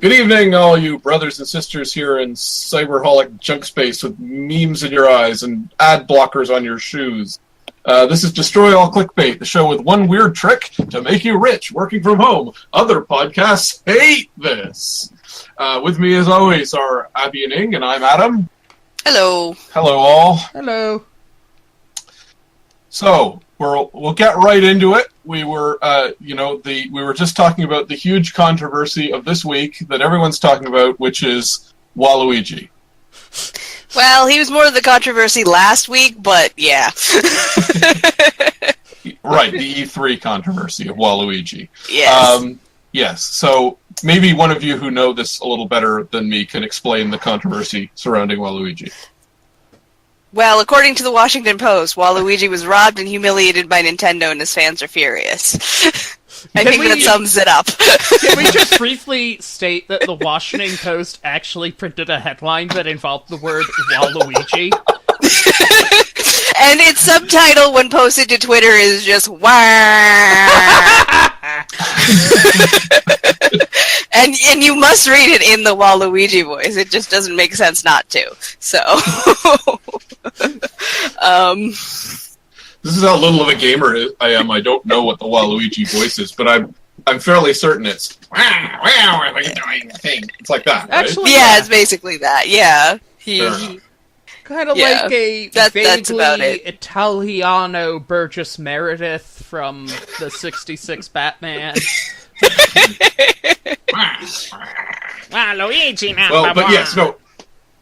Good evening, all you brothers and sisters here in cyberholic junk space with memes in your eyes and ad blockers on your shoes. This is Destroy All Clickbait, the show with one weird trick to make you rich working from home. Other podcasts hate this. With me, as always, are Abby and Ing, and I'm Adam. Hello. Hello, all. Hello. So we'll get right into it. We were, we were just talking about the huge controversy of this week that everyone's talking about, which is Waluigi. Well, he was more of the controversy last week, but yeah. Right, the E3 controversy of Waluigi. Yes. Yes, so maybe one of you who know this a little better than me can explain the controversy surrounding Waluigi. Well, according to the Washington Post, Waluigi was robbed and humiliated by Nintendo and his fans are furious. I think that sums it up. Can we just briefly state that the Washington Post actually printed a headline that involved the word Waluigi? And its subtitle when posted to Twitter is just wah. and you must read it in the Waluigi voice. It just doesn't make sense not to. So This is how little of a gamer I am. I don't know what the Waluigi voice is, but I'm fairly certain it's wow, like a dying thing. It's like that, right? Actually, yeah, it's basically that. Yeah, kind of like a vaguely Italiano Burgess Meredith from the '66 Batman. Waluigi now. Well, but yes, no,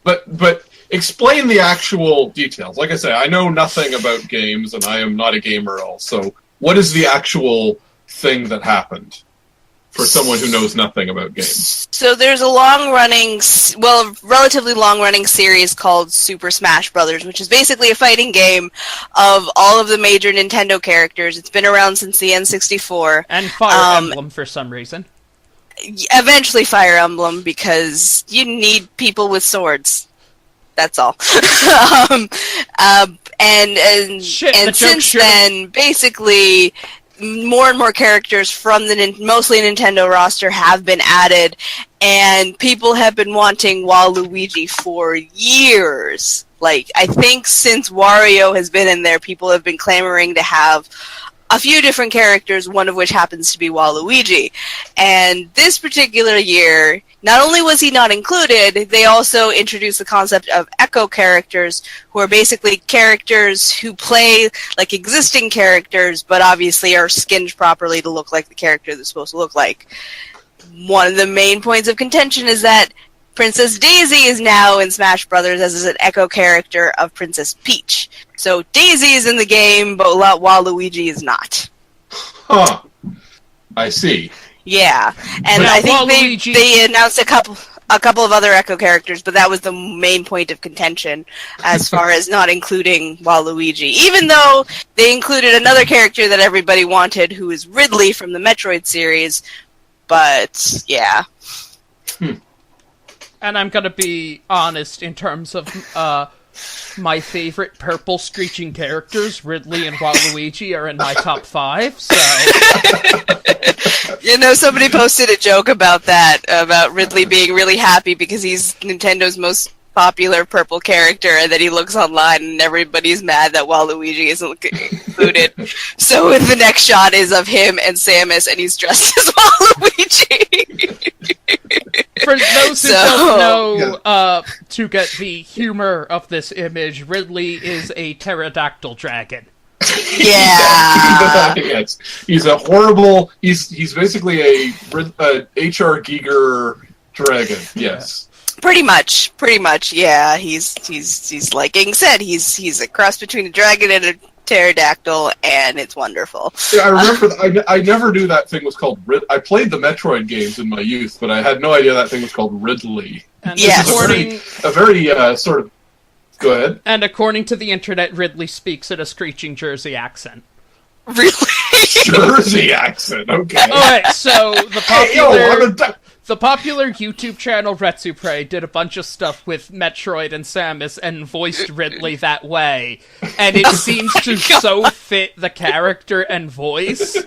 but explain the actual details. Like I say, I know nothing about games, and I am not a gamer at all. So, what is the actual thing that happened for someone who knows nothing about games? So there's a relatively long-running series called Super Smash Brothers, which is basically a fighting game of all of the major Nintendo characters. It's been around since the N64. And Fire Emblem for some reason. Eventually Fire Emblem, because you need people with swords. That's all. And since then, basically, more and more characters from the mostly Nintendo roster have been added, and people have been wanting Waluigi for years. Like, I think since Wario has been in there, people have been clamoring to have a few different characters, one of which happens to be Waluigi. And this particular year, not only was he not included, they also introduced the concept of echo characters, who are basically characters who play like existing characters, but obviously are skinned properly to look like the character they're supposed to look like. One of the main points of contention is that Princess Daisy is now in Smash Brothers as an echo character of Princess Peach. So Daisy is in the game, but Waluigi is not. Huh. I see. Yeah, and I think they announced a couple of other echo characters, but that was the main point of contention as far as not including Waluigi. Even though they included another character that everybody wanted, who is Ridley from the Metroid series, but yeah. And I'm gonna be honest in terms of my favorite purple screeching characters, Ridley and Waluigi, are in my top 5, so... You know, somebody posted a joke about that, about Ridley being really happy because he's Nintendo's most popular purple character, and then he looks online and everybody's mad that Waluigi isn't included. So the next shot is of him and Samus, and he's dressed as Waluigi. For those who don't know, to get the humor of this image, Ridley is a pterodactyl dragon. Yeah. Yes. He's a horrible... He's basically a H.R. Giger dragon, yes. Pretty much, yeah. He's like Ing said, he's a cross between a dragon and a pterodactyl, and it's wonderful. Yeah, I remember. I never knew that thing was called I played the Metroid games in my youth, but I had no idea that thing was called Ridley. And yes. A very sort of... Go ahead. And according to the internet, Ridley speaks in a screeching Jersey accent. Really? Jersey accent, okay. Alright, so the popular YouTube channel Retsupre did a bunch of stuff with Metroid and Samus and voiced Ridley that way. And it seems to so fit the character and voice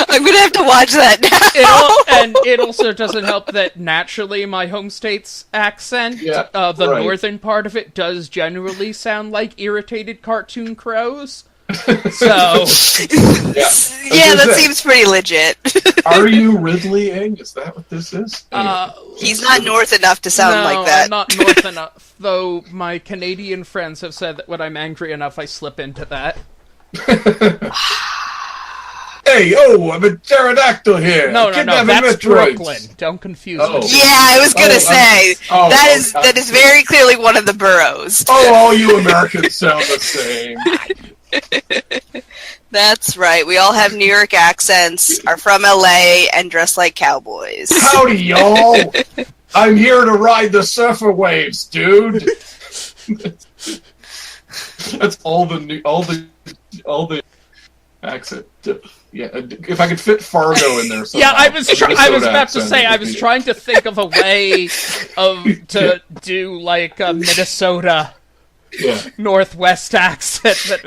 I'm gonna have to watch that now. And it also doesn't help that naturally my home state's accent, the northern part of it, does generally sound like irritated cartoon crows. So... that seems pretty legit. Are you Ridley-ing? Is that what this is? He's not north enough to sound like that. I'm not north enough, though my Canadian friends have said that when I'm angry enough, I slip into that. Hey, I'm a pterodactyl here. No, that's Brooklyn. Don't confuse me. Yeah, I was gonna say that is very clearly one of the boroughs. All you Americans sound the same. That's right. We all have New York accents, are from LA, and dress like cowboys. Howdy, y'all. I'm here to ride the surfer waves, dude. That's all the accent. Yeah, if I could fit Fargo in there somehow. Yeah, I was about to say, I was trying to think of a way to do, like, a Minnesota Northwest accent that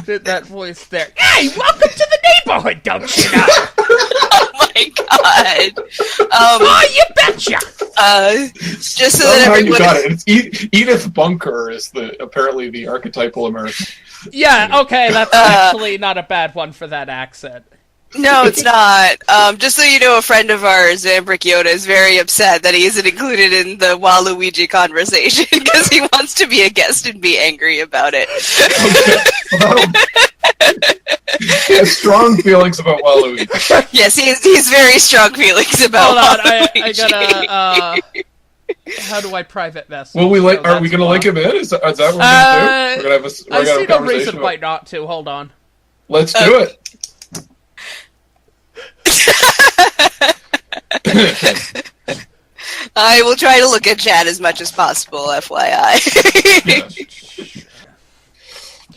did that voice there. Hey, welcome to the neighborhood, don't you know? Oh my god. You betcha! Just so that everyone... you got it. It's Edith Bunker is apparently the archetypal American. Yeah, okay, that's actually not a bad one for that accent. No, it's not. Just so you know, a friend of ours, Ambrick Yoda, is very upset that he isn't included in the Waluigi conversation because he wants to be a guest and be angry about it. He has strong feelings about Waluigi. Yes, he has very strong feelings about Waluigi. I gotta, how do I private message? Are we going to link him in? Is that what we're going to do? I see no reason why not to. Hold on. Let's do it. I will try to look at chat as much as possible, FYI.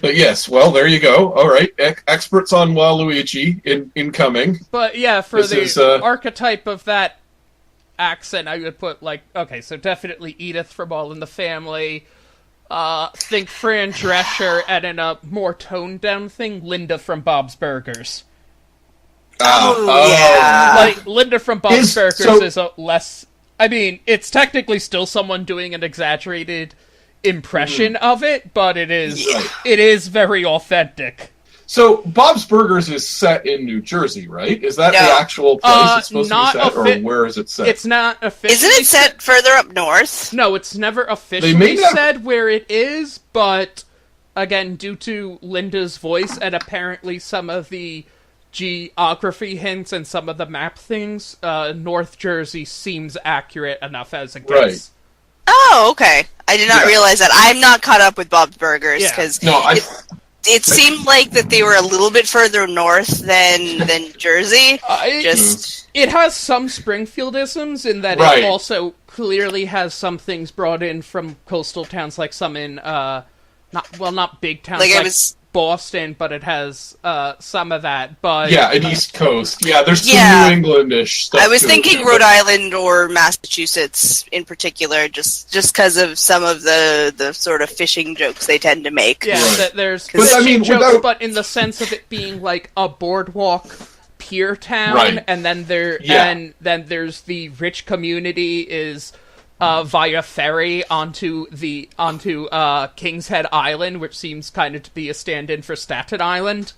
But yes, well, there you go. All right, experts on Waluigi incoming. But yeah, for the archetype of that accent, I would put so definitely Edith from All in the Family. Think Fran Drescher, and in a more toned down thing, Linda from Bob's Burgers. Yeah. Like, Linda from Bob's Burgers is a less... I mean, it's technically still someone doing an exaggerated impression of it, but it is very authentic. So, Bob's Burgers is set in New Jersey, right? Is that the actual place it's supposed to be set, or where is it set? It's not officially... Isn't it set further up north? No, it's never officially said where it is, but, again, due to Linda's voice and apparently some of the geography hints and some of the map things, North Jersey seems accurate enough as a guess. Right. Oh, okay. I did not realize that. I'm not caught up with Bob's Burgers, because it seemed like that they were a little bit further north than Jersey. It has some Springfieldisms in that it also clearly has some things brought in from coastal towns, like some in, not big towns, like Boston, but it has some of that. But and East Coast. Yeah, there's some New England-ish stuff. I was thinking Rhode Island or Massachusetts in particular, just because of some of the sort of fishing jokes they tend to make. Yeah, there's fishing jokes, but in the sense of it being like a boardwalk pier town, and then there's the rich community is via ferry onto King's Head Island, which seems kind of to be a stand-in for Staten Island.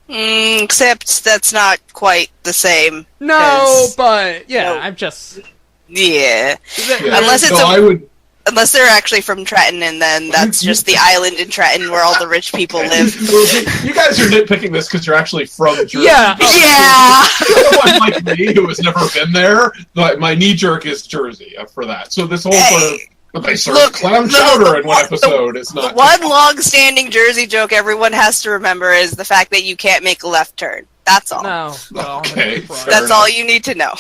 Except that's not quite the same. No, but I'm just unless it's unless they're actually from Trenton, and then that's just the island in Trenton where all the rich people live. You guys are nitpicking this because you're actually from Jersey. Yeah. Someone like me who has never been there, my knee jerk is Jersey for that. So this whole sort of they serve clam chowder in one episode. It's not one long-standing Jersey joke everyone has to remember is the fact that you can't make a left turn. That's all. No. Okay. That's all you need to know.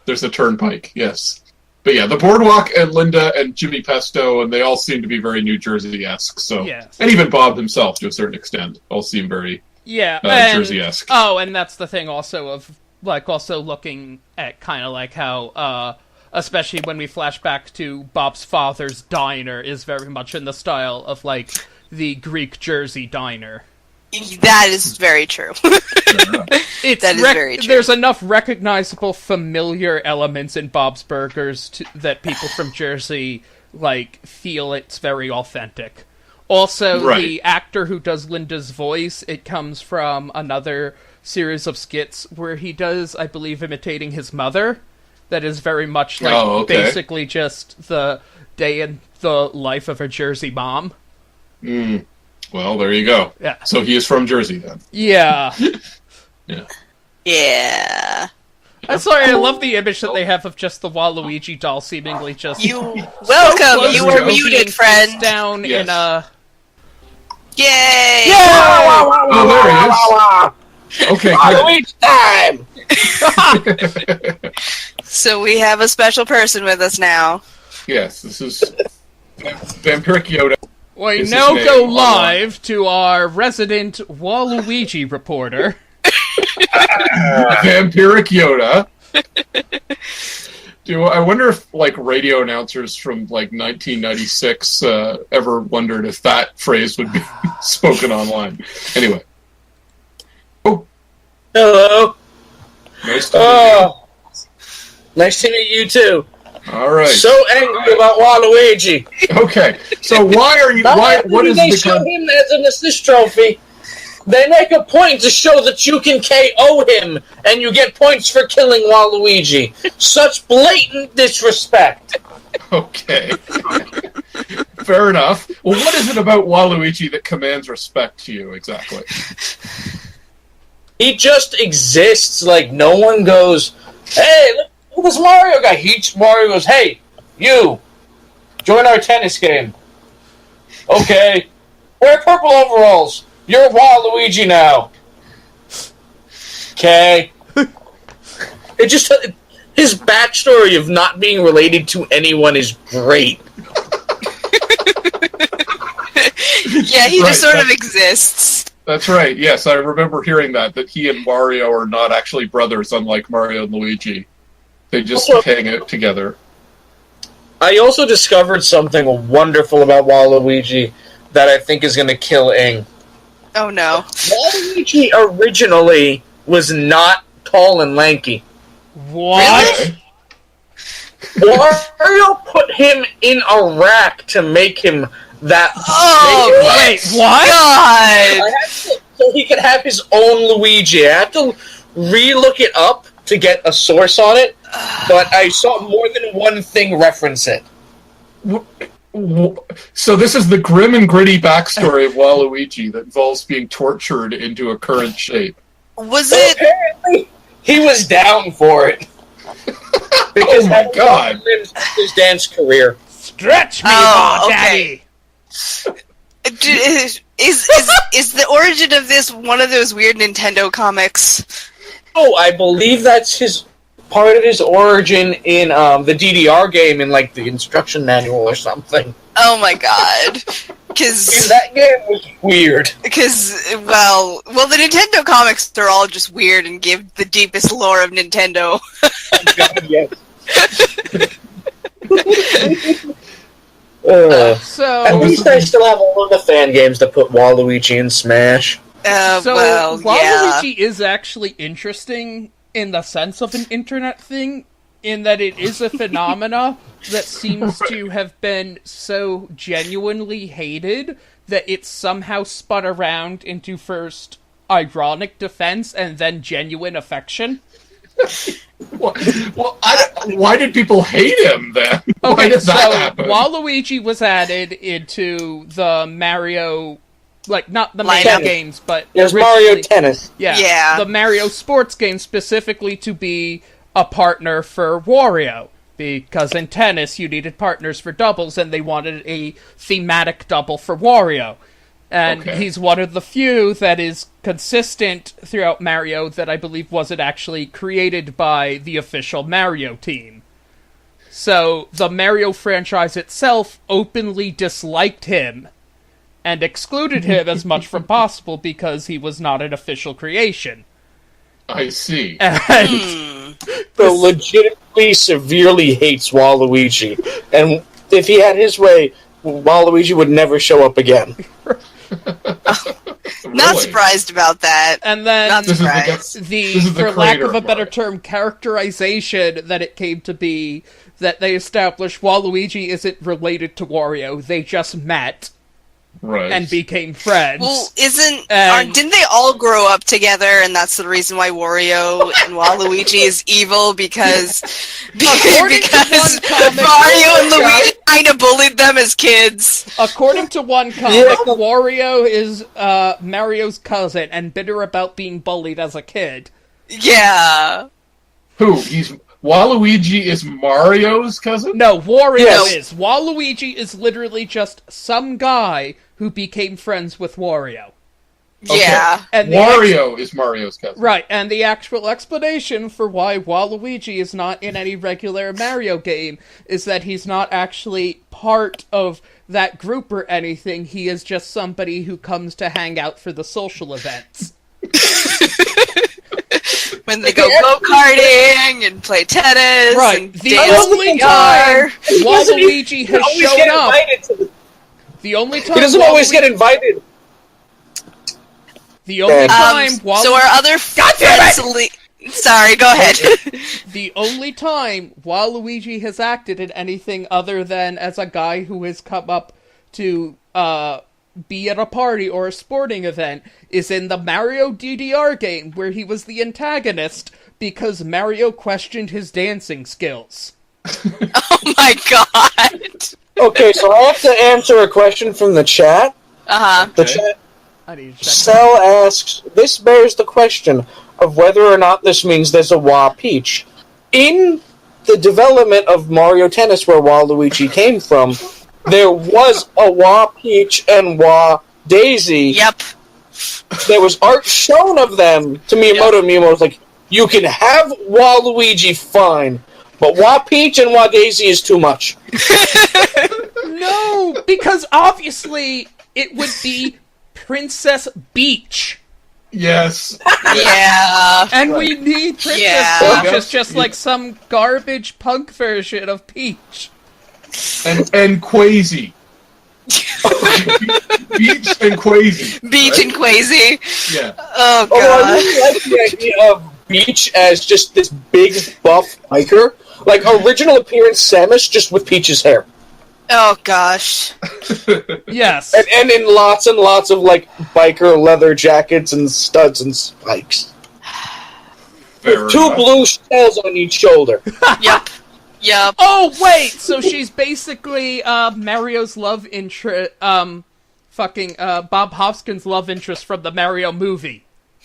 There's a turnpike. Yes. But yeah, the Boardwalk and Linda and Jimmy Pesto, and they all seem to be very New Jersey-esque. So, and even Bob himself, to a certain extent, all seem very Jersey-esque. Oh, and that's the thing also of also looking at kind of like how, especially when we flash back to Bob's father's diner, is very much in the style of like the Greek Jersey diner. That is very true. That is very true. There's enough recognizable familiar elements in Bob's Burgers that people from Jersey feel it's very authentic. Also, the actor who does Linda's voice, it comes from another series of skits where he does, I believe, imitating his mother. That is very much basically just the day in the life of a Jersey mom. Well, there you go. Yeah. So he is from Jersey, then. Yeah. Yeah. I'm sorry, I love the image that they have of just the Waluigi doll seemingly just... Welcome! You were muted, friend! Down in a... Yay! Yeah! Oh, there he is. Okay, Waluigi time! So we have a special person with us now. Yes, this is Vampiric Yoda. We now go live to our resident Waluigi reporter. Vampiric Yoda. I wonder if radio announcers from 1996 ever wondered if that phrase would be spoken online. Anyway. Oh. Hello. Nice to meet you. Nice to meet you too. All right. So angry about Waluigi. Okay. So why are you? What is they show him as an assist trophy? They make a point to show that you can KO him, and you get points for killing Waluigi. Such blatant disrespect. Okay. Fair enough. Well, what is it about Waluigi that commands respect to you, exactly? He just exists. No one goes, hey, look at this Mario guy. Mario goes, hey, you, join our tennis game. Okay. Wear purple overalls. You're Waluigi now. Okay. His backstory of not being related to anyone is great. Yeah, he just sort of exists. That's right, yes, I remember hearing that he and Mario are not actually brothers, unlike Mario and Luigi. They just hang out together. I also discovered something wonderful about Waluigi that I think is going to kill Ing. Oh no. Waluigi originally was not tall and lanky. What? Really? Mario put him in a rack to make him that... Oh, wait, what? God! So he could have his own Luigi. I have to re-look it up to get a source on it, but I saw more than one thing reference it. So this is the grim and gritty backstory of Waluigi that involves being tortured into a current shape. Was it... Apparently, he was down for it. Because oh my God! His dance career. Stretch me, okay. Daddy! Is the origin of this one of those weird Nintendo comics? Oh, I believe that's part of his origin in the DDR game in the instruction manual or something. Oh my God! Because that game was weird. Because well, the Nintendo comics are all just weird and give the deepest lore of Nintendo. Oh God, yes. So at least I still have all of the fan games that put Waluigi in Smash. Waluigi is actually interesting in the sense of an internet thing, in that it is a phenomena that seems to have been so genuinely hated that it's somehow spun around into first ironic defense and then genuine affection. Well, why did people hate him then? Why did that happen? Waluigi was added into the Mario, not the main games, but there's Mario Tennis. Yeah, the Mario sports game specifically to be a partner for Wario, because in tennis you needed partners for doubles, and they wanted a thematic double for Wario. And he's one of the few that is consistent throughout Mario that I believe wasn't actually created by the official Mario team. So the Mario franchise itself openly disliked him and excluded him as much from possible because he was not an official creation. I see. And so legitimately severely hates Waluigi. And if he had his way, Waluigi would never show up again. Not surprised about that. And then Not surprised. For lack of a better term, characterization that it came to be that they established Waluigi isn't related to Wario. They just met. Right. And became friends. Well, didn't they all grow up together, and that's the reason why Wario and Waluigi is evil, because Mario and Luigi kind of bullied them as kids. According to one comic, Wario is Mario's cousin and bitter about being bullied as a kid. Yeah. Who? Waluigi is Mario's cousin? No, Wario is. Waluigi is literally just some guy who became friends with Wario. Yeah. And Wario is Mario's cousin. Right, and the actual explanation for why Waluigi is not in any regular Mario game is that he's not actually part of that group or anything. He is just somebody who comes to hang out for the social events. When they go go-karting and play tennis and the only time Waluigi has shown up... The only time he doesn't always get invited. The only time Waluigi... So our other friends... Sorry, go ahead. The only time Waluigi has acted in anything other than as a guy who has come up to be at a party or a sporting event is in the Mario DDR game, where he was the antagonist because Mario questioned his dancing skills. Oh my god! Okay, so I have to answer a question from the chat. The chat. Cell asks, this bears the question of whether or not this means there's a Wah Peach. In the development of Mario Tennis, where Waluigi came from, there was a Wah Peach and Wah Daisy. Yep. There was art shown of them to Miyamoto. Yep. Miyamoto was like, you can have Waluigi fine, but Wah Peach and Wah Daisy is too much. No, because obviously it would be Princess Peach. Yes. Yeah. And we need Princess Peach. It's just like some garbage punk version of Peach. And Quasi. Beach and Quasi. Beach and Quasi. Yeah. Oh god. I really like the idea of Beach as just this big buff biker. Like original appearance Samus, just with Peach's hair. Oh gosh. Yes. And in lots and lots of like biker leather jackets and studs and spikes. With two blue shells on each shoulder. Yep. Yep. Oh wait, so she's basically Mario's love interest, Bob Hoskins' love interest from the Mario movie.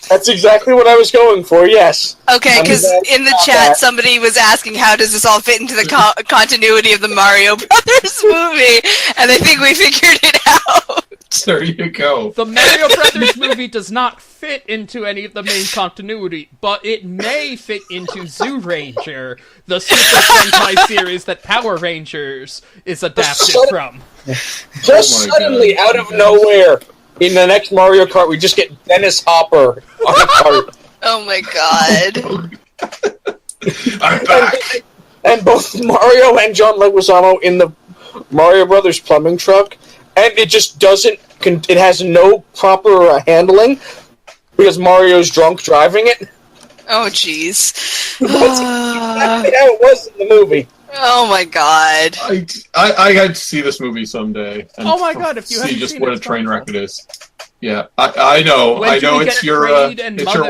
That's exactly what I was going for, yes. Okay, because in the chat somebody was asking how does this all fit into the continuity of the Mario Brothers movie, and I think we figured it out. There you go. The Mario Brothers movie does not fit into any of the main continuity, but it may fit into Zoo Ranger, the Super Sentai series that Power Rangers is adapted from. Just suddenly, out of nowhere, in the next Mario Kart, we just get Dennis Hopper on a cart. Oh my god. I'm back. And both Mario and John Leguizamo in the Mario Brothers plumbing truck, and it just doesn't, it has no proper handling, because Mario's drunk driving it. Oh jeez. That's exactly how it was in the movie. Oh my god. I had to see this movie someday. And oh my god, if you see just what a train wreck it is. Yeah, I know it's your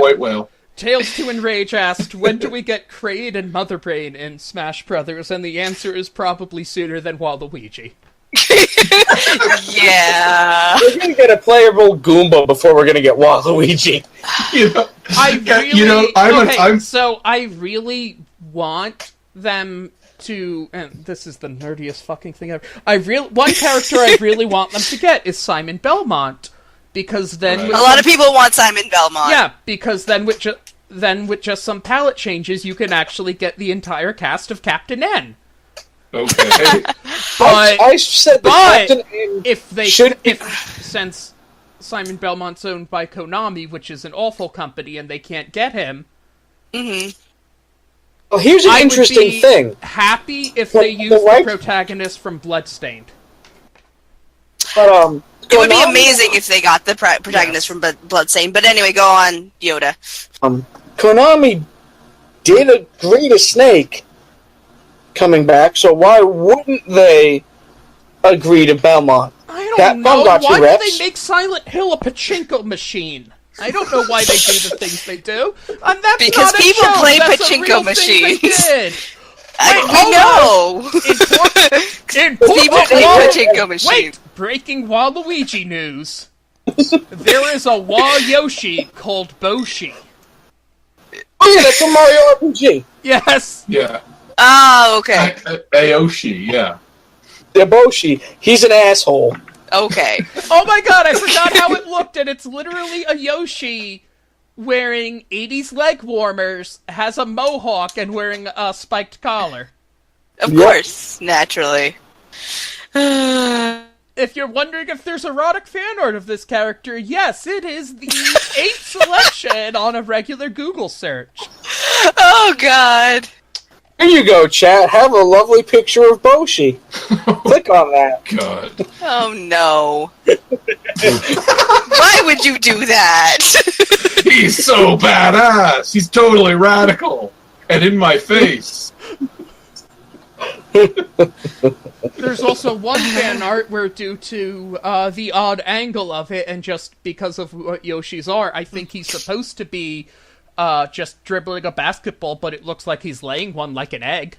white whale. Tales to Enrage asked, when do we get Kraid and Mother Brain in Smash Brothers? And the answer is probably sooner than Waluigi. Yeah. We're gonna get a playable Goomba before we're gonna get Waluigi. So I really want them to, and this is the nerdiest fucking thing ever. One character I really want them to get is Simon Belmont, because then a lot of people want Simon Belmont. Yeah, because then with just some palette changes, you can actually get the entire cast of Captain N. Okay. But I said that Captain N since Simon Belmont's owned by Konami, which is an awful company, and they can't get him. Mm-hmm. Well, here's an interesting thing. Happy if they use the protagonist from Bloodstained. But It would be amazing if they got the protagonist from Bloodstained. But anyway, go on, Yoda. Konami did agree to Snake coming back, so why wouldn't they agree to Belmont? I don't know. Why do they make Silent Hill a pachinko machine? I don't know why they do the things they do. And that's because not people a play that's pachinko machines. We know. People play pachinko machines. Wait, breaking Waluigi news. There is a Wa-Yoshi called Boshi. Oh yeah, that's a Mario RPG. Yes. Yeah. Oh, okay. Aoshi, yeah. Yeah, Boshi. He's an asshole. Okay. Oh my god, I forgot how it looked, and it's literally a Yoshi wearing 80s leg warmers, has a mohawk, and wearing a spiked collar. Of course, naturally. If you're wondering if there's erotic fan art of this character, yes, it is the 8th selection on a regular Google search. Oh god. Here you go, chat. Have a lovely picture of Boshi. Click on that. God. Oh no. Why would you do that? He's so badass. He's totally radical. And in my face. There's also one fan art where, due to the odd angle of it, and just because of what Yoshi's are, I think he's supposed to be just dribbling a basketball, but it looks like he's laying one like an egg.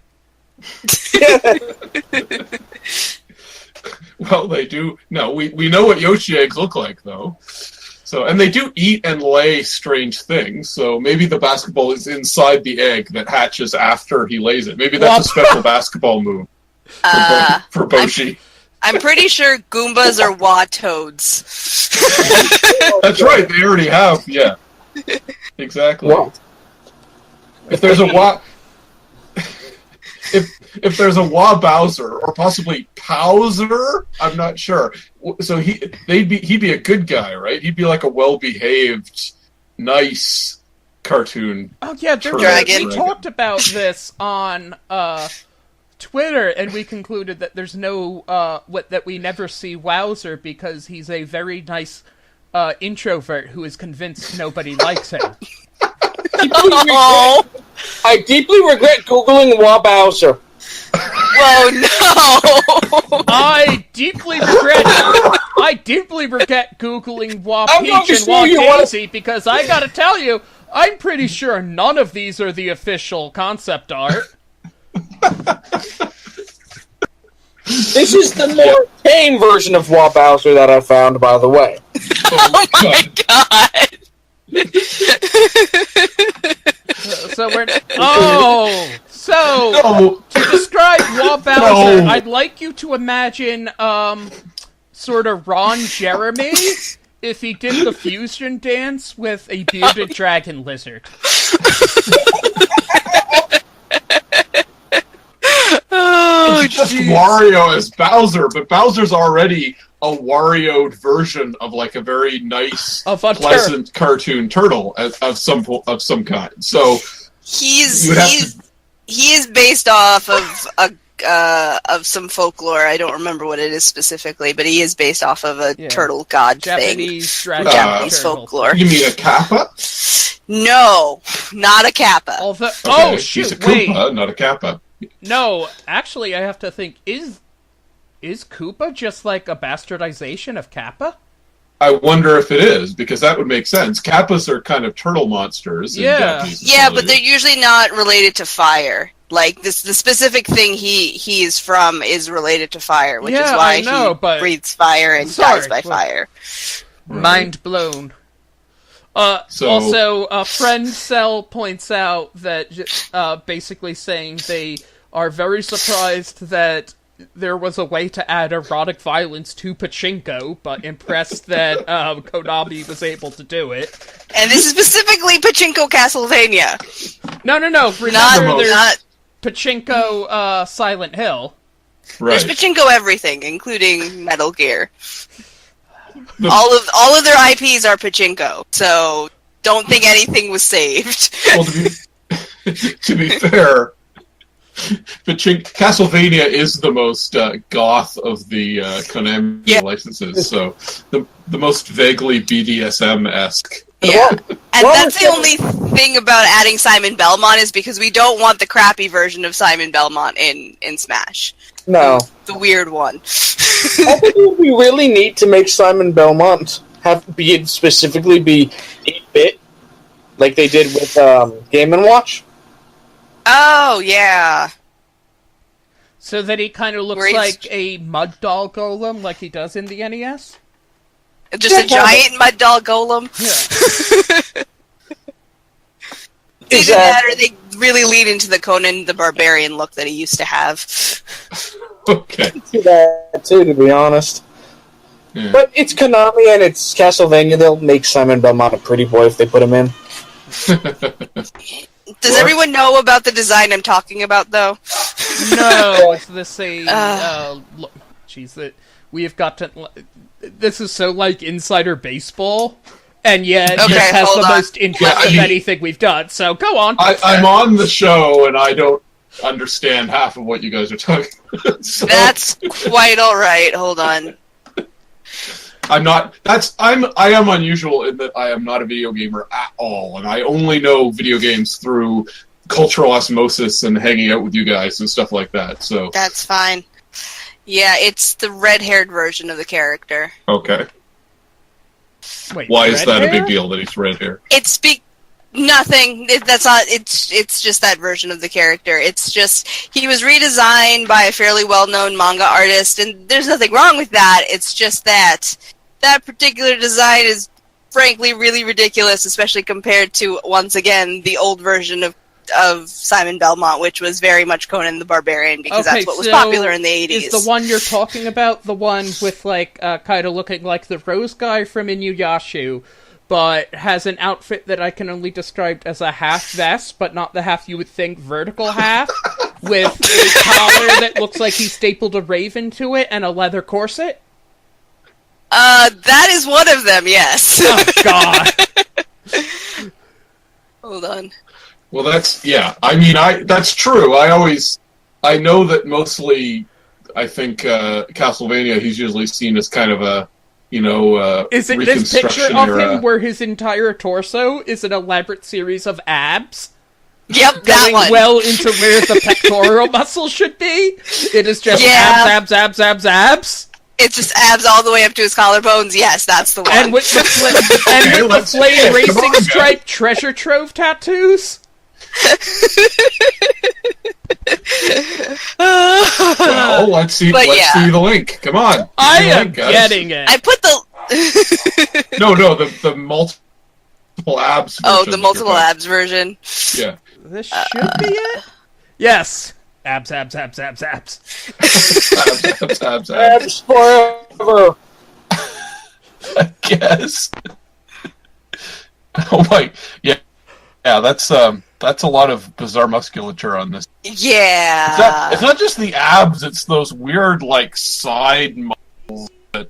Well, they do. No, we know what Yoshi eggs look like, though. So, and they do eat and lay strange things. So maybe the basketball is inside the egg that hatches after he lays it. Maybe that's a special basketball move for Boshi. I'm pretty sure Goombas are Wa-Toads. That's right. They already have. Yeah. Exactly. What? If there's a if there's a Bowser or possibly Powser, I'm not sure. So he'd be a good guy, right? He'd be like a well-behaved, nice cartoon. Oh yeah, we talked about this on Twitter, and we concluded that there's no that we never see Wowzer because he's a very nice introvert who is convinced nobody likes him. I deeply regret Googling Wabowser. Whoa, no! I deeply regret Googling Wa-Peach and Wa-Daisy because I gotta tell you, I'm pretty sure none of these are the official concept art. This is the more tame version of Wabowser that I found, by the way. Oh my god! To describe Wabowser, I'd like you to imagine, sort of Ron Jeremy if he did the fusion dance with a bearded dragon lizard. It's just Wario as Bowser, but Bowser's already a Wario'd version of like a very nice, pleasant cartoon turtle of some kind. So he is based off of some folklore. I don't remember what it is specifically, but he is based off of a turtle god Japanese thing. Japanese folklore. You mean a Kappa? No, not a Kappa. He's a Koopa, not a Kappa. No, actually, I have to think, is Koopa just like a bastardization of Kappa? I wonder if it is, because that would make sense. Kappas are kind of turtle monsters. Yeah. Yeah, but they're usually not related to fire. Like, the specific thing he is from is related to fire, which is why he breathes fire and dies by fire. Right. Mind blown. Also, Friend Cell points out that basically saying they are very surprised that there was a way to add erotic violence to Pachinko, but impressed that Konami was able to do it. And this is specifically Pachinko Castlevania. No. Remember, there's Pachinko Silent Hill. Right. There's Pachinko everything, including Metal Gear. All of their IPs are Pachinko, so don't think anything was saved. Well, to be fair, but Castlevania is the most goth of the Konami licenses, so the most vaguely BDSM-esque. Yeah, and that's the only thing about adding Simon Belmont is because we don't want the crappy version of Simon Belmont in Smash. No. The weird one. I think we really need to make Simon Belmont specifically be 8-bit, like they did with Game & Watch. Oh, yeah. So that he kind of looks like a mud doll golem, like he does in the NES? Just a giant mud doll golem? Yeah. Either that or they really lead into the Conan the Barbarian look that he used to have. Okay. That too, to be honest. Yeah. But it's Konami and it's Castlevania. They'll make Simon Belmont a pretty boy if they put him in. Does everyone know about the design I'm talking about, though? No, it's the same. Jeez, we have got to. This is so like insider baseball, and yet this has the most interest of anything we've done. So go on. I'm on the show, and I don't understand half of what you guys are talking about. So. That's quite all right. Hold on. I am unusual in that I am not a video gamer at all, and I only know video games through cultural osmosis and hanging out with you guys and stuff like that. So that's fine. Yeah, it's the red-haired version of the character. Okay. Wait, why is that a big deal that he's red hair? Nothing. That's not. It's just that version of the character. It's just he was redesigned by a fairly well-known manga artist, and there's nothing wrong with that. It's just that particular design is frankly really ridiculous, especially compared to, once again, the old version of Simon Belmont, which was very much Conan the Barbarian, because that's what was popular in the 80s. Is the one you're talking about the one with, like, kind of looking like the Rose guy from Inuyasha, but has an outfit that I can only describe as a half vest, but not the half you would think vertical half, with a collar that looks like he stapled a raven to it, and a leather corset? That is one of them, yes. Oh, God. Hold on. Well, that's that's true. I know that mostly, I think, Castlevania, he's usually seen as kind of a, is it this picture of him where his entire torso is an elaborate series of abs? Yep, that one. Well into where the pectoral muscle should be? It is just abs. It's just abs all the way up to his collarbones. Yes, that's the one. And with the flame racing stripe treasure trove tattoos? Well, let's see the link. Come on. I am getting it. I put the... No, the multiple abs version. Oh, the multiple abs version. Yeah. This should be it? Yes. Abs. Abs forever. I guess. Oh my, yeah, that's a lot of bizarre musculature on this. Yeah. It's not just the abs; it's those weird like side muscles that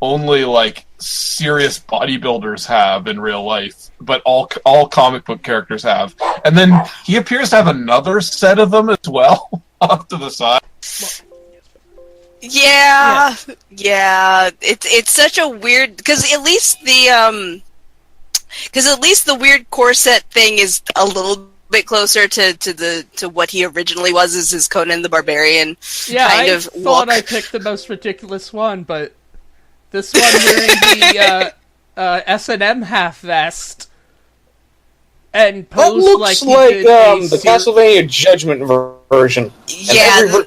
only like serious bodybuilders have in real life, but all comic book characters have. And then he appears to have another set of them as well off to the side. Yeah. It's such a weird, because at least the weird corset thing is a little bit closer to what he originally was as his Conan the Barbarian kind of look. I thought I picked the most ridiculous one, but this one wearing the S&M half vest and pose looks like the Castlevania Judgment version. Yeah.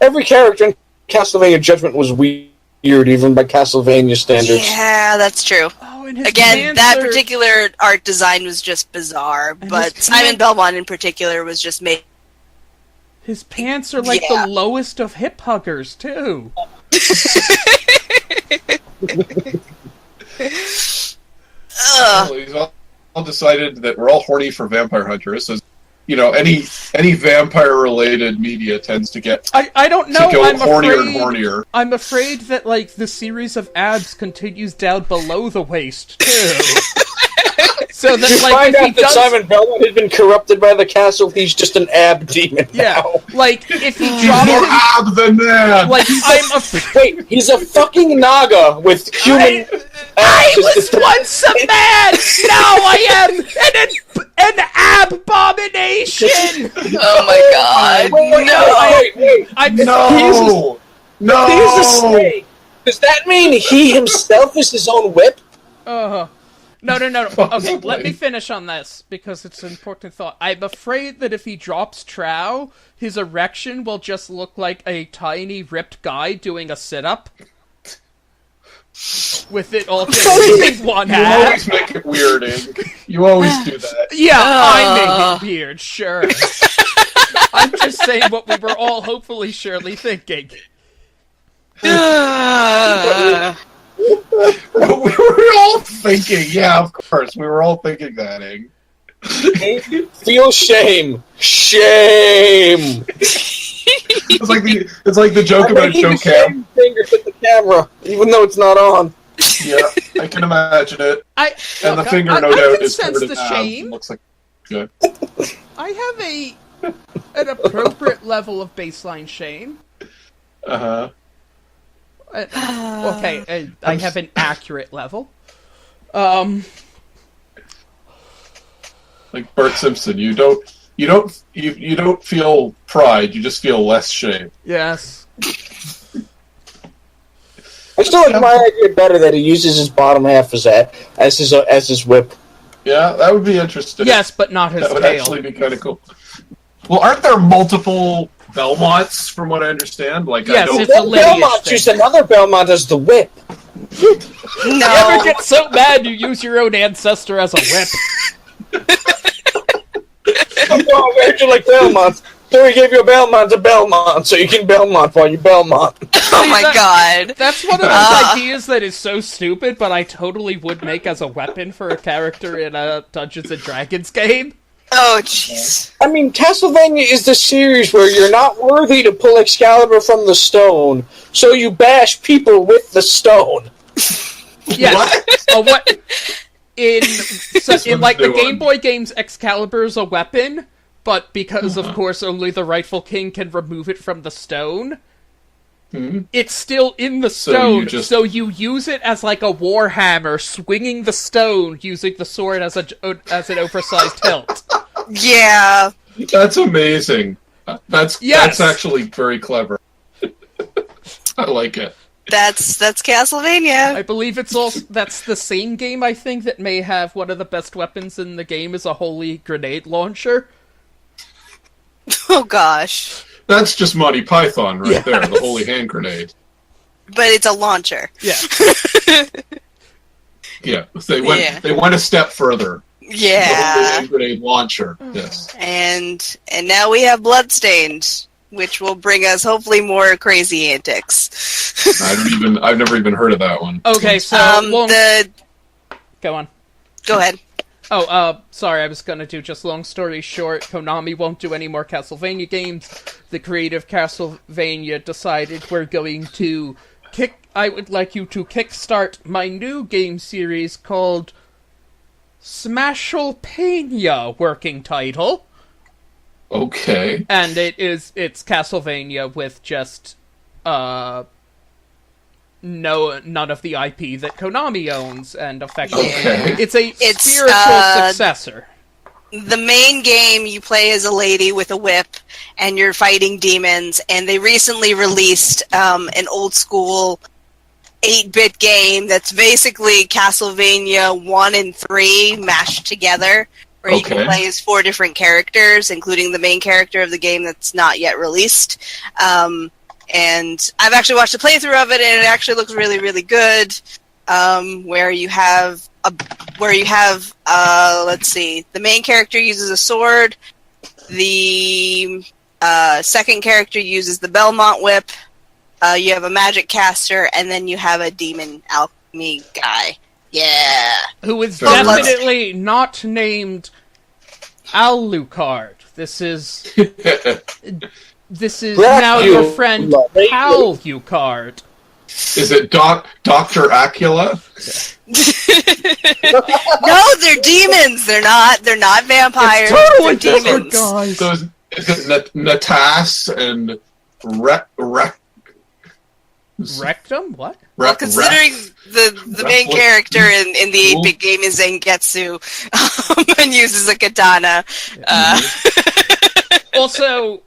Every character in Castlevania Judgment was weird, even by Castlevania standards. Yeah, that's true. Oh, and again, that particular art design was just bizarre, but Simon Belmont in particular was just made... His pants are like the lowest of hip huggers, too. Well, he's all decided that we're all horny for Vampire Hunters. As any vampire-related media tends to get I don't know. I'm hornier and hornier. I'm afraid that the series of abs continues down below the waist too. So that, you like, find if out he that does... Simon Belmont had been corrupted by the castle, he's just an ab demon now. Like, if he He's drops more him... ab than that! Like, Wait, he's a fucking Naga with human... I was once a man! Now I am an abomination! Oh my god. No! He's a snake! Does that mean he himself is his own whip? No. Okay, let me finish on this, because it's an important thought. I'm afraid that if he drops Trow, his erection will just look like a tiny, ripped guy doing a sit-up. With it all just in one You hand. always make it weird, Ing. You always do that. Yeah, I make it weird, sure. I'm just saying what we were all hopefully surely thinking. We were all thinking, yeah, of course. We were all thinking that, Ing. Feel shame. Shame! It's like the joke about Joe Cam. Fingers at the camera, even though it's not on. Yeah, I can imagine it. The finger, no I doubt, can is sense covered in the abs. shame. It looks like good. I have an appropriate level of baseline shame. Uh-huh. Okay, I have an accurate level. Like Bart Simpson, you don't feel pride. You just feel less shame. Yes. I still like my idea better that he uses his bottom half as his whip. Yeah, that would be interesting. Yes, but not his That would tail. actually be kind of cool. Well, aren't there multiple Belmonts, from what I understand? Like, Yes, I don't... it's a lineage Belmont thing. used another Belmont as the whip. You ever get so mad you use your own ancestor as a whip? Oh, where'd you like Belmont? So he gave you a Belmont, so you can Belmont while you Belmont. Oh my god. That's one of those ideas that is so stupid, but I totally would make as a weapon for a character in a Dungeons & Dragons game. Oh, jeez. I mean, Castlevania is the series where you're not worthy to pull Excalibur from the stone, so you bash people with the stone. Yes. What? In like the Game Boy games, Excalibur is a weapon, but because of course only the rightful king can remove it from the stone, it's still in the stone. So you use it as like a warhammer, swinging the stone using the sword as an oversized hilt. Yeah. That's amazing. That's actually very clever. I like it. That's Castlevania. I believe that's the same game, I think, that may have one of the best weapons in the game is a holy grenade launcher. Oh gosh. That's just Monty Python right there, the holy hand grenade. But it's a launcher. Yeah. Yeah, they went a step further. Yeah. The holy hand grenade launcher. Yes. And now we have Bloodstained, which will bring us hopefully more crazy antics. I've never even heard of that one. Okay, so go on. Go ahead. Oh, sorry, I was gonna do just long story short, Konami won't do any more Castlevania games. The creative Castlevania decided we're going to I would like you to kickstart my new game series called Smashelpania, working title. Okay. And it's Castlevania with just none of the IP that Konami owns, and effectively it's a spiritual successor. The main game you play as a lady with a whip, and you're fighting demons, and they recently released an old school 8-bit game that's basically Castlevania 1 and 3 mashed together, where you can play as 4 different characters, including the main character of the game that's not yet released. And I've actually watched a playthrough of it, and it actually looks really, really good. Where you have let's see, the main character uses a sword, the second character uses the Belmont whip, you have a magic caster, and then you have a demon alchemy guy. Yeah. Who is definitely not named Alucard. This is now your friend Alucard. Is it Dr. Acula? No, they're demons. They're not vampires. It's totally they're demons. demons. So is it Natas and Rectum? What? Well, considering the main character in the 8-bit game is Zangetsu, and uses a katana. Also,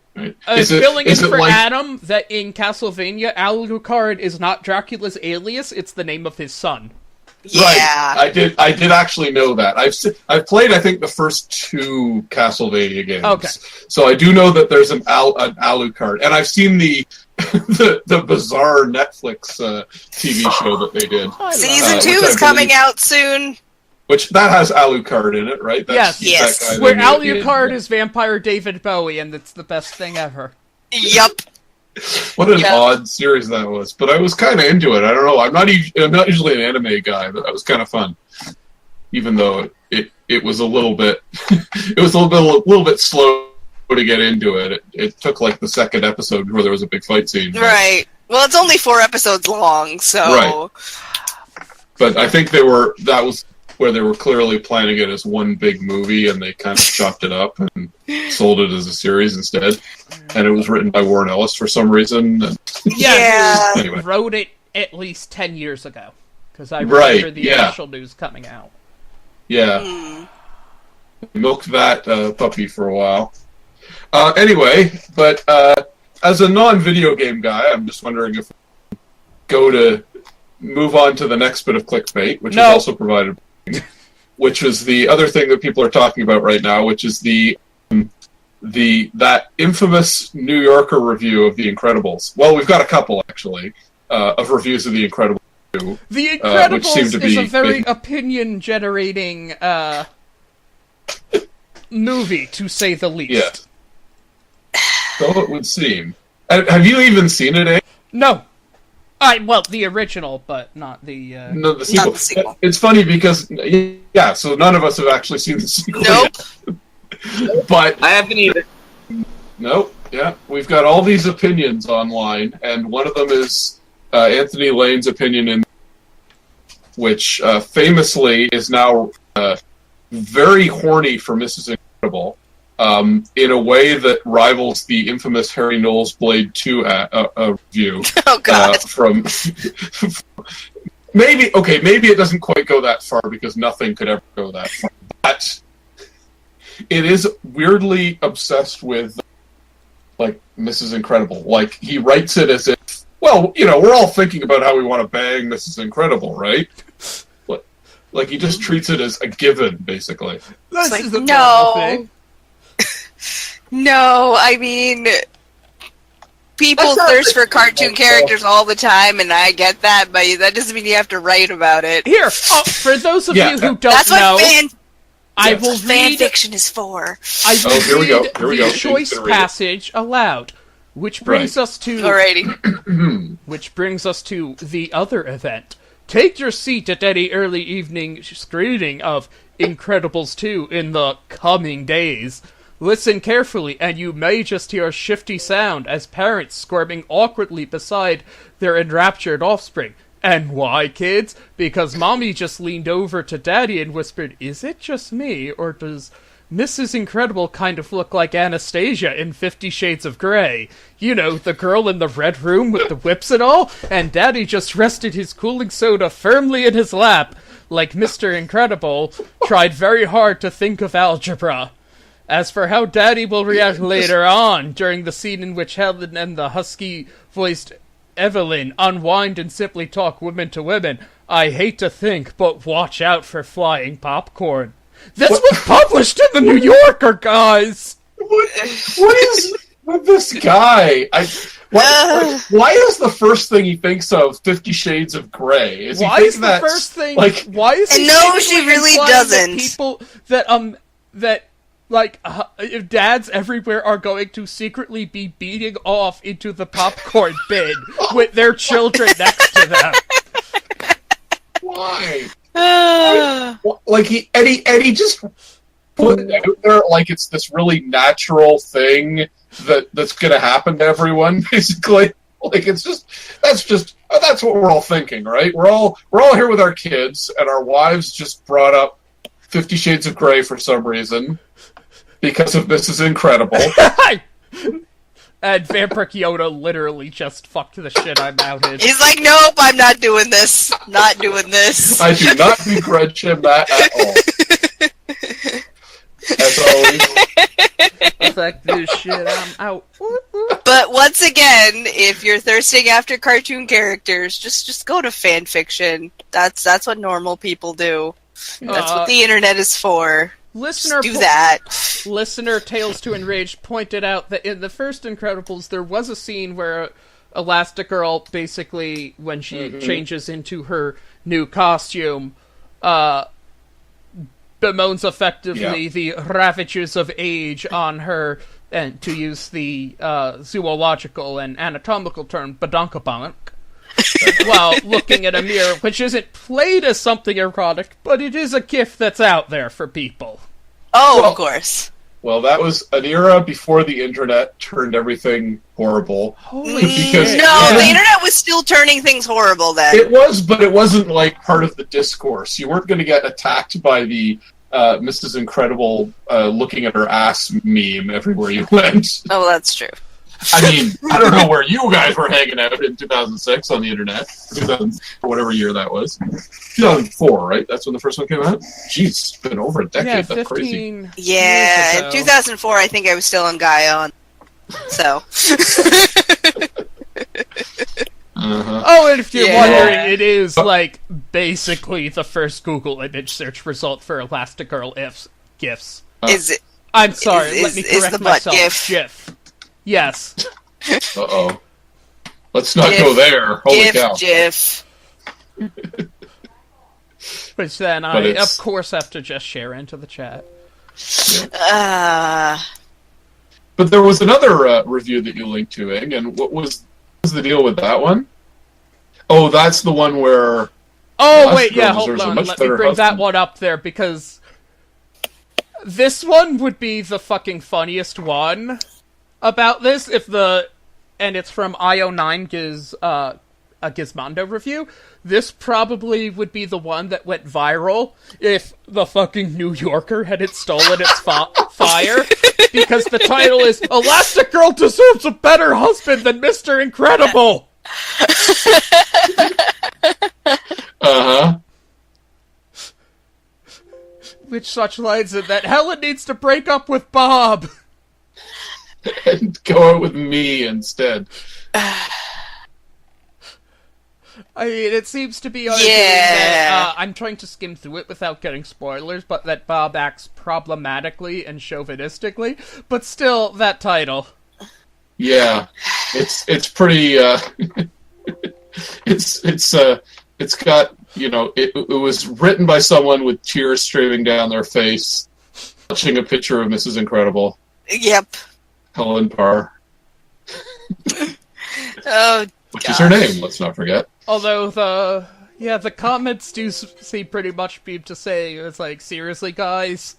filling in for Adam, that in Castlevania, Alucard is not Dracula's alias, it's the name of his son. Yeah. Right. I did actually know that. I've played, I think, the first 2 Castlevania games. Okay. So I do know that there's an Alucard, and I've seen the bizarre Netflix TV show that they did. Season 2 is coming out soon. Which that has Alucard in it, right? Yes. That guy Where Alucard is vampire David Bowie, and it's the best thing ever. Yup. What an odd series that was, but I was kind of into it. I don't know. I'm not usually an anime guy, but that was kind of fun. Even though it was a little bit little bit slow to get into it. It took like the second episode before there was a big fight scene. Right. Well, it's only 4 episodes long, so. Right. But I think that was where they were clearly planning it as one big movie, and they kind of chopped it up and sold it as a series instead. And it was written by Warren Ellis for some reason. And yeah. Anyway. Wrote it at least 10 years ago, because I remember the initial news coming out. Yeah. Milked that puppy for a while. Anyway, but as a non-video game guy, I'm just wondering if we move on to the next bit of clickbait, which is also provided by which is the other thing that people are talking about right now, which is that infamous New Yorker review of The Incredibles. Well, we've got a couple, actually, of reviews of The Incredibles 2. The Incredibles is a very opinion-generating movie, to say the least. Yeah. So it would seem. Have you even seen it, eh? No. Well, the original, but not the... No, the sequel. Not the sequel. It's funny because, so none of us have actually seen the sequel yet. But I haven't either. Nope, yeah. We've got all these opinions online, and one of them is Anthony Lane's opinion, which famously is now very horny for Mrs. Incredible, in a way that rivals the infamous Harry Knowles Blade 2 review. Oh, God. Maybe it doesn't quite go that far, because nothing could ever go that far. But it is weirdly obsessed with, like, Mrs. Incredible. Like, he writes it as if, well, we're all thinking about how we want to bang Mrs. Incredible, right? Like, he just treats it as a given, basically. This is the normal thing. No, I mean, people thirst for cartoon characters all the time, and I get that, but that doesn't mean you have to write about it. Here, for those of you who don't know, I will read... fan fiction is for. I will read the choice passage aloud, which brings us to... Alrighty. Which brings us to the other event. Take your seat at any early evening screening of Incredibles 2 in the coming days. Listen carefully, and you may just hear a shifty sound as parents squirming awkwardly beside their enraptured offspring. And why, kids? Because Mommy just leaned over to Daddy and whispered, "Is it just me, or does Mrs. Incredible kind of look like Anastasia in 50 Shades of Grey? You know, the girl in the red room with the whips and all? And Daddy just rested his cooling soda firmly in his lap, like Mr. Incredible tried very hard to think of algebra." As for how Daddy will react later on, during the scene in which Helen and the husky-voiced Evelyn unwind and simply talk women to women, I hate to think, but watch out for flying popcorn. This was published in the New Yorker, guys! What is with this guy? Why is the first thing he thinks of 50 Shades of Grey? Why is the first thing... why is he... No, she really doesn't. People that if dads everywhere are going to secretly be beating off into the popcorn bin with their children next to them. Why? He just put it out there like it's this really natural thing that's going to happen to everyone, basically. Like that's what we're all thinking, right? We're all here with our kids, and our wives just brought up 50 Shades of Grey for some reason because of Mrs. Incredible. And Vampiric Yoda literally just fucked the shit out of it. He's like, nope, I'm not doing this. Not doing this. I do not begrudge him that at all. As always. Fuck this shit, I'm out. But once again, if you're thirsting after cartoon characters, just go to fan fiction. That's what normal people do. That's what the internet is for. Listener do that. Listener Tales to Enrage pointed out that in the first Incredibles, there was a scene where Elastigirl, basically, when she changes into her new costume, bemoans effectively the ravages of age on her, and to use the zoological and anatomical term, badonkabonk, while looking at a mirror, which isn't played as something erotic, but it is a gift that's out there for people. Oh, of course. Well, that was an era before the internet turned everything horrible. Holy shit. The internet was still turning things horrible then. It was, but it wasn't like part of the discourse. You weren't going to get attacked by the Mrs. Incredible looking at her ass meme everywhere you went. Oh, that's true. I mean, I don't know where you guys were hanging out in 2006 on the internet, or whatever year that was. 2004, right? That's when the first one came out? Jeez, it's been over a decade. Yeah, That's crazy. Yeah, in 2004, I think I was still on Guion. So. Oh, and if you're wondering, it is, like, basically the first Google image search result for Elastigirl GIFs. Is it? I'm sorry, let me correct myself. GIF. Yes. Uh-oh. Let's not go there. Holy cow. GIF. Which then I, of course, have to just share into the chat. Yeah. But there was another review that you linked to, Ing, and what was the deal with that one? Oh, that's the one where... Oh, wait, yeah, hold on. Let me bring that one up there, because this one would be the fucking funniest one about this, and it's from IO9 gives a Gizmondo review. This probably would be the one that went viral if the fucking New Yorker had stolen its fire, because the title is Elastigirl deserves a better husband than Mr. Incredible! Uh-huh. Which such lines in that Helen needs to break up with Bob! And go out with me instead. I mean, it seems to be arguing that, I'm trying to skim through it without getting spoilers, but that Bob acts problematically and chauvinistically, but still, that title. Yeah. It's pretty, it's got, it was written by someone with tears streaming down their face, watching a picture of Mrs. Incredible. Yep. Helen Parr. Oh, which is her name, let's not forget. Although the comments do seem pretty much be to say, it's like, seriously, guys?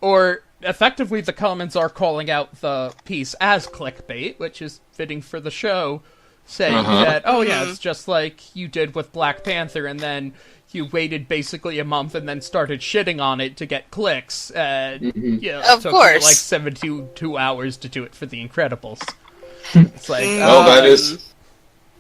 Or, effectively, the comments are calling out the piece as clickbait, which is fitting for the show, saying that, oh yeah, it's just like you did with Black Panther, and then you waited basically a month and then started shitting on it to get clicks, and of course, like 72 hours to do it for The Incredibles. It's like, well, that is...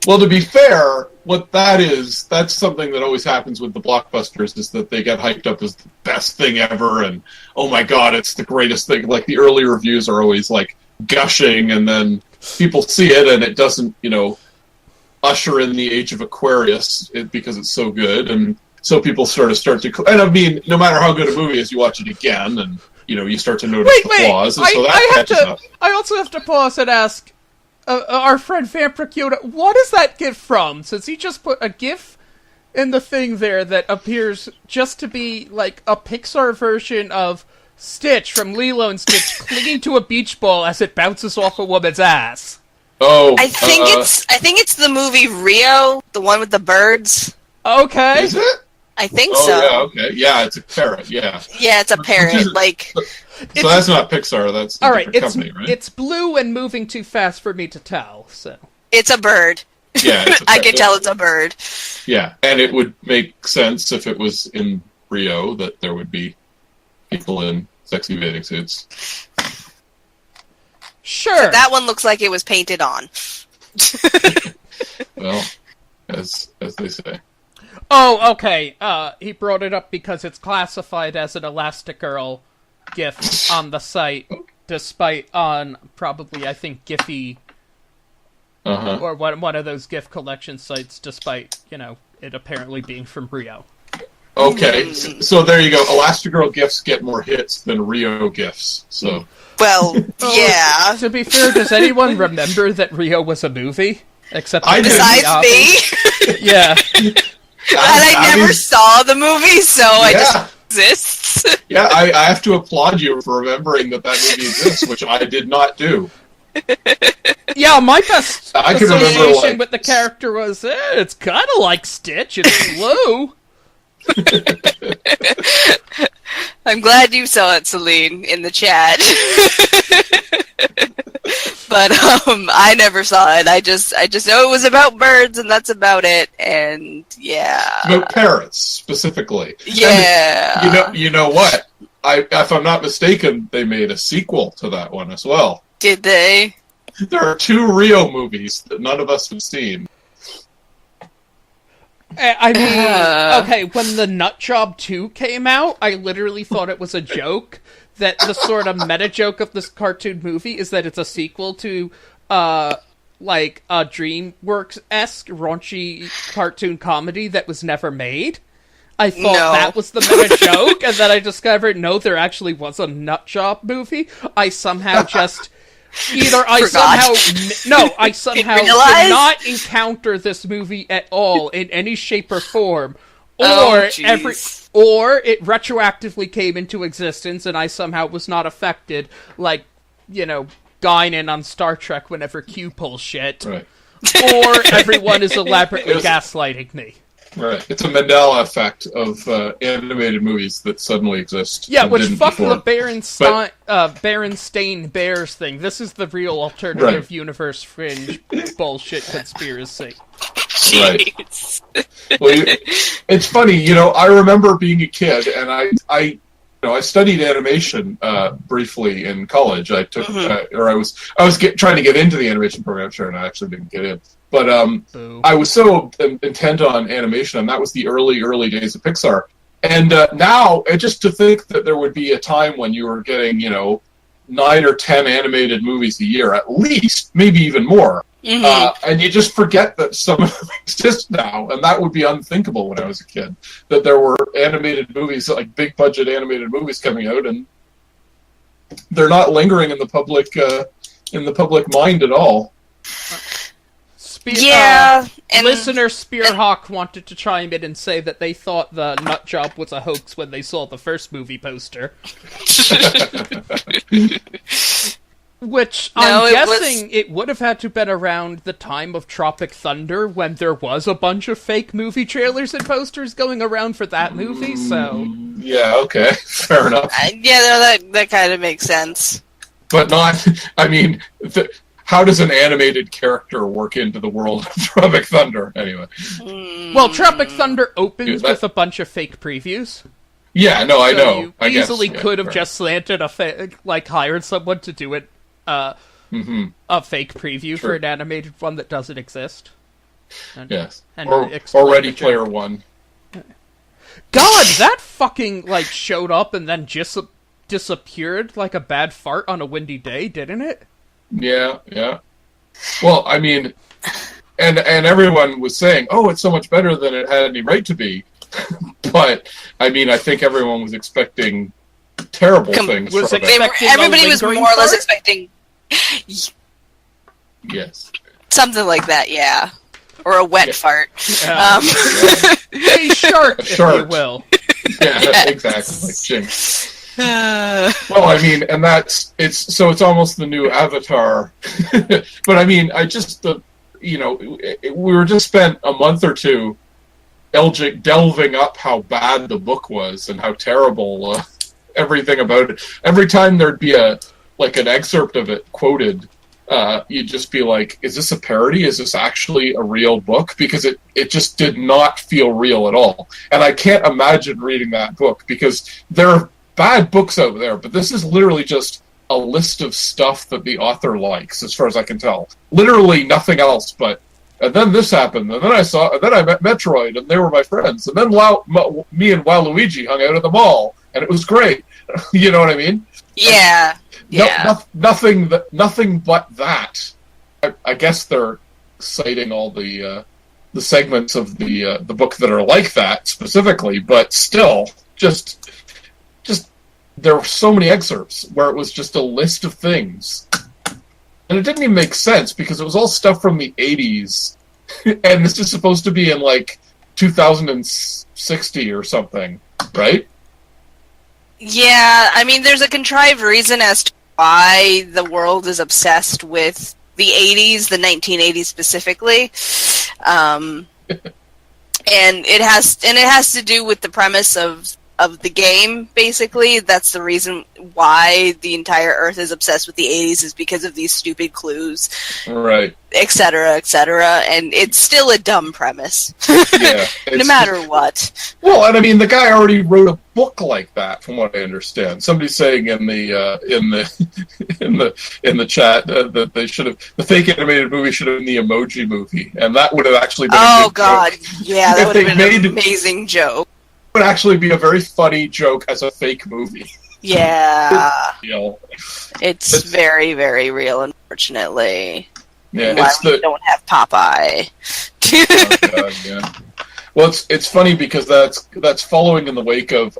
Well, to be fair, what that is, that's something that always happens with the blockbusters, is that they get hyped up as the best thing ever, and, oh my god, it's the greatest thing. Like, the early reviews are always, like, gushing, and then people see it, and it doesn't, usher in the age of Aquarius because it's so good, and so people sort of start to... And I mean, no matter how good a movie is, you watch it again, and, you start to notice the flaws, and so that catches up. I also have to pause and ask... our friend Vampiric Yoda, what is that GIF from? Since he just put a GIF in the thing there that appears just to be like a Pixar version of Stitch from Lilo and Stitch clinging to a beach ball as it bounces off a woman's ass. Oh, I think it's the movie Rio, the one with the birds. Okay. Is it? I think so. Yeah, okay. Yeah, it's a parrot, yeah. Yeah, it's a parrot, So that's not Pixar, that's a different company, right? It's blue and moving too fast for me to tell, so... It's a bird. Yeah, I can tell it's a bird. Yeah, and it would make sense if it was in Rio that there would be people in sexy bathing suits. Sure. But that one looks like it was painted on. Well, as they say. Oh, okay. He brought it up because it's classified as an Elastigirl GIF on the site, despite on probably, I think, Giphy, or one of those GIF collection sites, despite, it apparently being from Rio. Okay, so there you go. Elastigirl GIFs get more hits than Rio GIFs, so... Well, yeah. To be fair, does anyone remember that Rio was a movie? Except besides me? Yeah. I never saw the movie, so I just exists. Yeah, I have to applaud you for remembering that movie exists, which I did not do. Yeah, my best association with the character was, it's kind of like Stitch, it's blue. I'm glad you saw it, Celine, in the chat. But I never saw it. I just know it was about birds, and that's about it. And yeah, about parrots specifically. Yeah. And, you know what? If I'm not mistaken, they made a sequel to that one as well. Did they? There are 2 Rio movies that none of us have seen. I mean, okay, when the Nutjob 2 came out, I literally thought it was a joke. That the sort of meta joke of this cartoon movie is that it's a sequel to, like, a DreamWorks-esque raunchy cartoon comedy that was never made. I thought that was the meta joke, and then I discovered, no, there actually was a Nutjob movie. I somehow just... I somehow did not encounter this movie at all in any shape or form, or it retroactively came into existence and I somehow was not affected, like, Guinan on Star Trek whenever Q pulls shit, right. Or everyone is elaborately gaslighting me. Right, it's a Mandela effect of animated movies that suddenly exist. Yeah, which fuck the Berenstain Bears thing. This is the real alternative universe fringe bullshit conspiracy. Right. Well, it's funny, I remember being a kid, and I studied animation briefly in college. I took, I was trying to get into the animation program, sure, and I actually didn't get in. But I was so intent on animation, and that was the early days of Pixar. And now, just to think that there would be a time when you were getting, 9 or 10 animated movies a year, at least, maybe even more. And you just forget that some of them exist now, and that would be unthinkable when I was a kid. That there were animated movies, like big budget animated movies coming out, and they're not lingering in the public mind at all. Listener Spearhawk wanted to chime in and say that they thought the Nutjob was a hoax when they saw the first movie poster. Which, I'm guessing it would have had to have been around the time of Tropic Thunder, when there was a bunch of fake movie trailers and posters going around for that movie, so... Yeah, okay, fair enough. That kind of makes sense. But not, I mean... How does an animated character work into the world of Tropic Thunder, anyway? Well, Tropic Thunder opens with a bunch of fake previews. Yeah, no, I know. You easily could have just slanted hired someone to do it, a fake preview for an animated one that doesn't exist. Or Ready Player One. God, that fucking, showed up and then just disappeared like a bad fart on a windy day, didn't it? Yeah. Well, I mean, and everyone was saying, "Oh, it's so much better than it had any right to be." But I mean, I think everyone was expecting terrible things. Everybody was more or less expecting. Yes. Something like that, yeah, or a wet fart. A shark, if you will. Yeah, exactly. Jinx. Well, I mean, and it's almost the new Avatar. But I mean, we were just spent a month or two delving up how bad the book was and how terrible everything about it. Every time there'd be an excerpt of it quoted, you'd just be like, is this a parody? Is this actually a real book? Because it just did not feel real at all. And I can't imagine reading that book, because there are bad books out there, but this is literally just a list of stuff that the author likes, as far as I can tell. Literally nothing else, but and then this happened, and then I met Metroid, and they were my friends, and then me and Waluigi hung out at the mall, and it was great. You know what I mean? Yeah. Nothing but that. I guess they're citing all the segments of the book that are like that specifically, but still, just there were so many excerpts where it was just a list of things, and it didn't even make sense because it was all stuff from the 80s, and this is supposed to be in like 2060 or something, right? Yeah, I mean, there's a contrived reason as to why the world is obsessed with the 80s, the 1980s specifically, and it has to do with the premise of the game. Basically, that's the reason why the entire Earth is obsessed with the 80s, is because of these stupid clues, right? Etc. And it's still a dumb premise, yeah, no matter what. Well, and I mean, the guy already wrote a book like that, from what I understand. Somebody's saying in the chat that they should have, the fake animated movie should have been the Emoji Movie, and that would have actually been a good joke. Yeah, that would have been an amazing joke. It would actually be a very funny joke as a fake movie. Yeah. You know, it's very, very real, unfortunately. Yeah, why we don't have Popeye. Oh, God, yeah. Well, it's funny because that's following in the wake of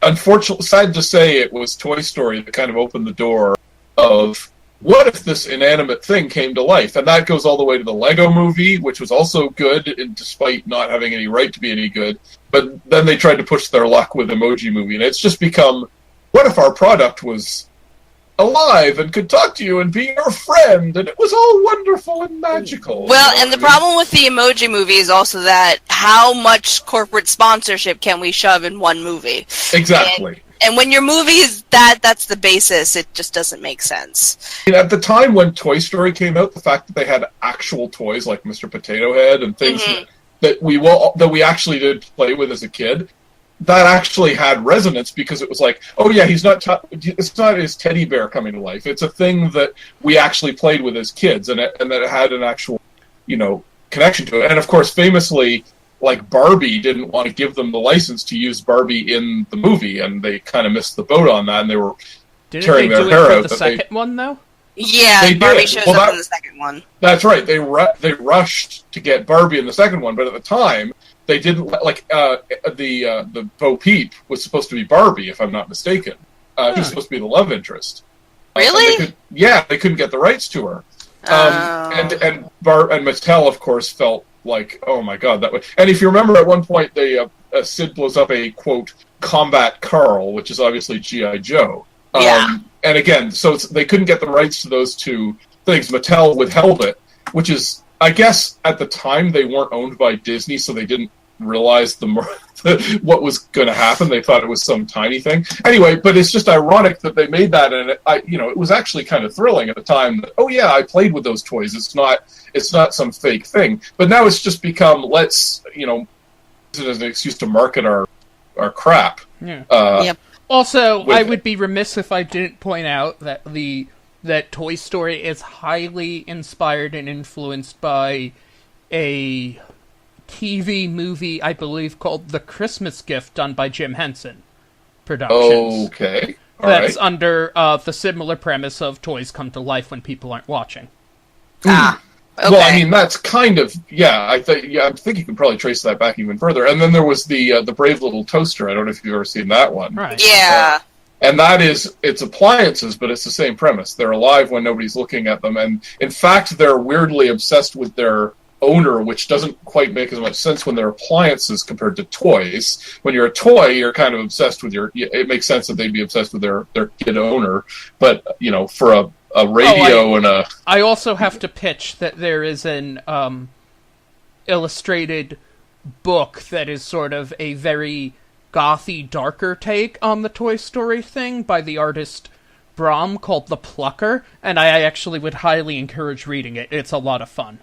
unfortunately, sad to say, it was Toy Story that kind of opened the door of what if this inanimate thing came to life, and that goes all the way to the Lego Movie, which was also good, and despite not having any right to be any good. But then they tried to push their luck with Emoji Movie, and it's just become, what if our product was alive and could talk to you and be your friend, and it was all wonderful and magical. Well, and the problem with the Emoji Movie is also that how much corporate sponsorship can we shove in one movie? Exactly. And when your movie is that's the basis, it just doesn't make sense. And at the time when Toy Story came out, the fact that they had actual toys like Mr. Potato Head and things that we actually did play with as a kid, that actually had resonance, because it was like, oh yeah, it's not his teddy bear coming to life. It's a thing that we actually played with as kids, and that it had an actual, connection to it. And of course, famously, like Barbie didn't want to give them the license to use Barbie in the movie, and they kind of missed the boat on that, and they were tearing their hair out. The second one, though? Yeah, Barbie shows up in the second one. That's right. They rushed to get Barbie in the second one, but at the time, they didn't the Bo Peep was supposed to be Barbie, if I'm not mistaken. She was supposed to be the love interest. Really? They couldn't get the rights to her. And Mattel, of course, felt like, oh my God, that would. And if you remember, at one point, Sid blows up a quote Combat Carl, which is obviously G.I. Joe. And again, so they couldn't get the rights to those two things. Mattel withheld it, which is, I guess, at the time they weren't owned by Disney, so they didn't realize what was going to happen. They thought it was some tiny thing. Anyway, but it's just ironic that they made that, and it was actually kind of thrilling at the time. That, oh yeah, I played with those toys. It's not some fake thing. But now it's just become, let's use it as an excuse to market our crap. Yeah. Yep. Also, I would be remiss if I didn't point out that that Toy Story is highly inspired and influenced by a TV movie, I believe, called The Christmas Gift, done by Jim Henson Productions. Okay. That's under the similar premise of toys come to life when people aren't watching. Okay. Well, I mean, that's kind of, I think you can probably trace that back even further. And then there was the Brave Little Toaster. I don't know if you've ever seen that one. Right. Yeah. And that it's appliances, but it's the same premise. They're alive when nobody's looking at them. And in fact, they're weirdly obsessed with their owner, which doesn't quite make as much sense when they're appliances compared to toys. When you're a toy, you're kind of obsessed with it makes sense that they'd be obsessed with their kid owner. But, for a radio and a... I also have to pitch that there is an illustrated book that is sort of a very gothy, darker take on the Toy Story thing by the artist Brahm called The Plucker, and I actually would highly encourage reading it. It's a lot of fun.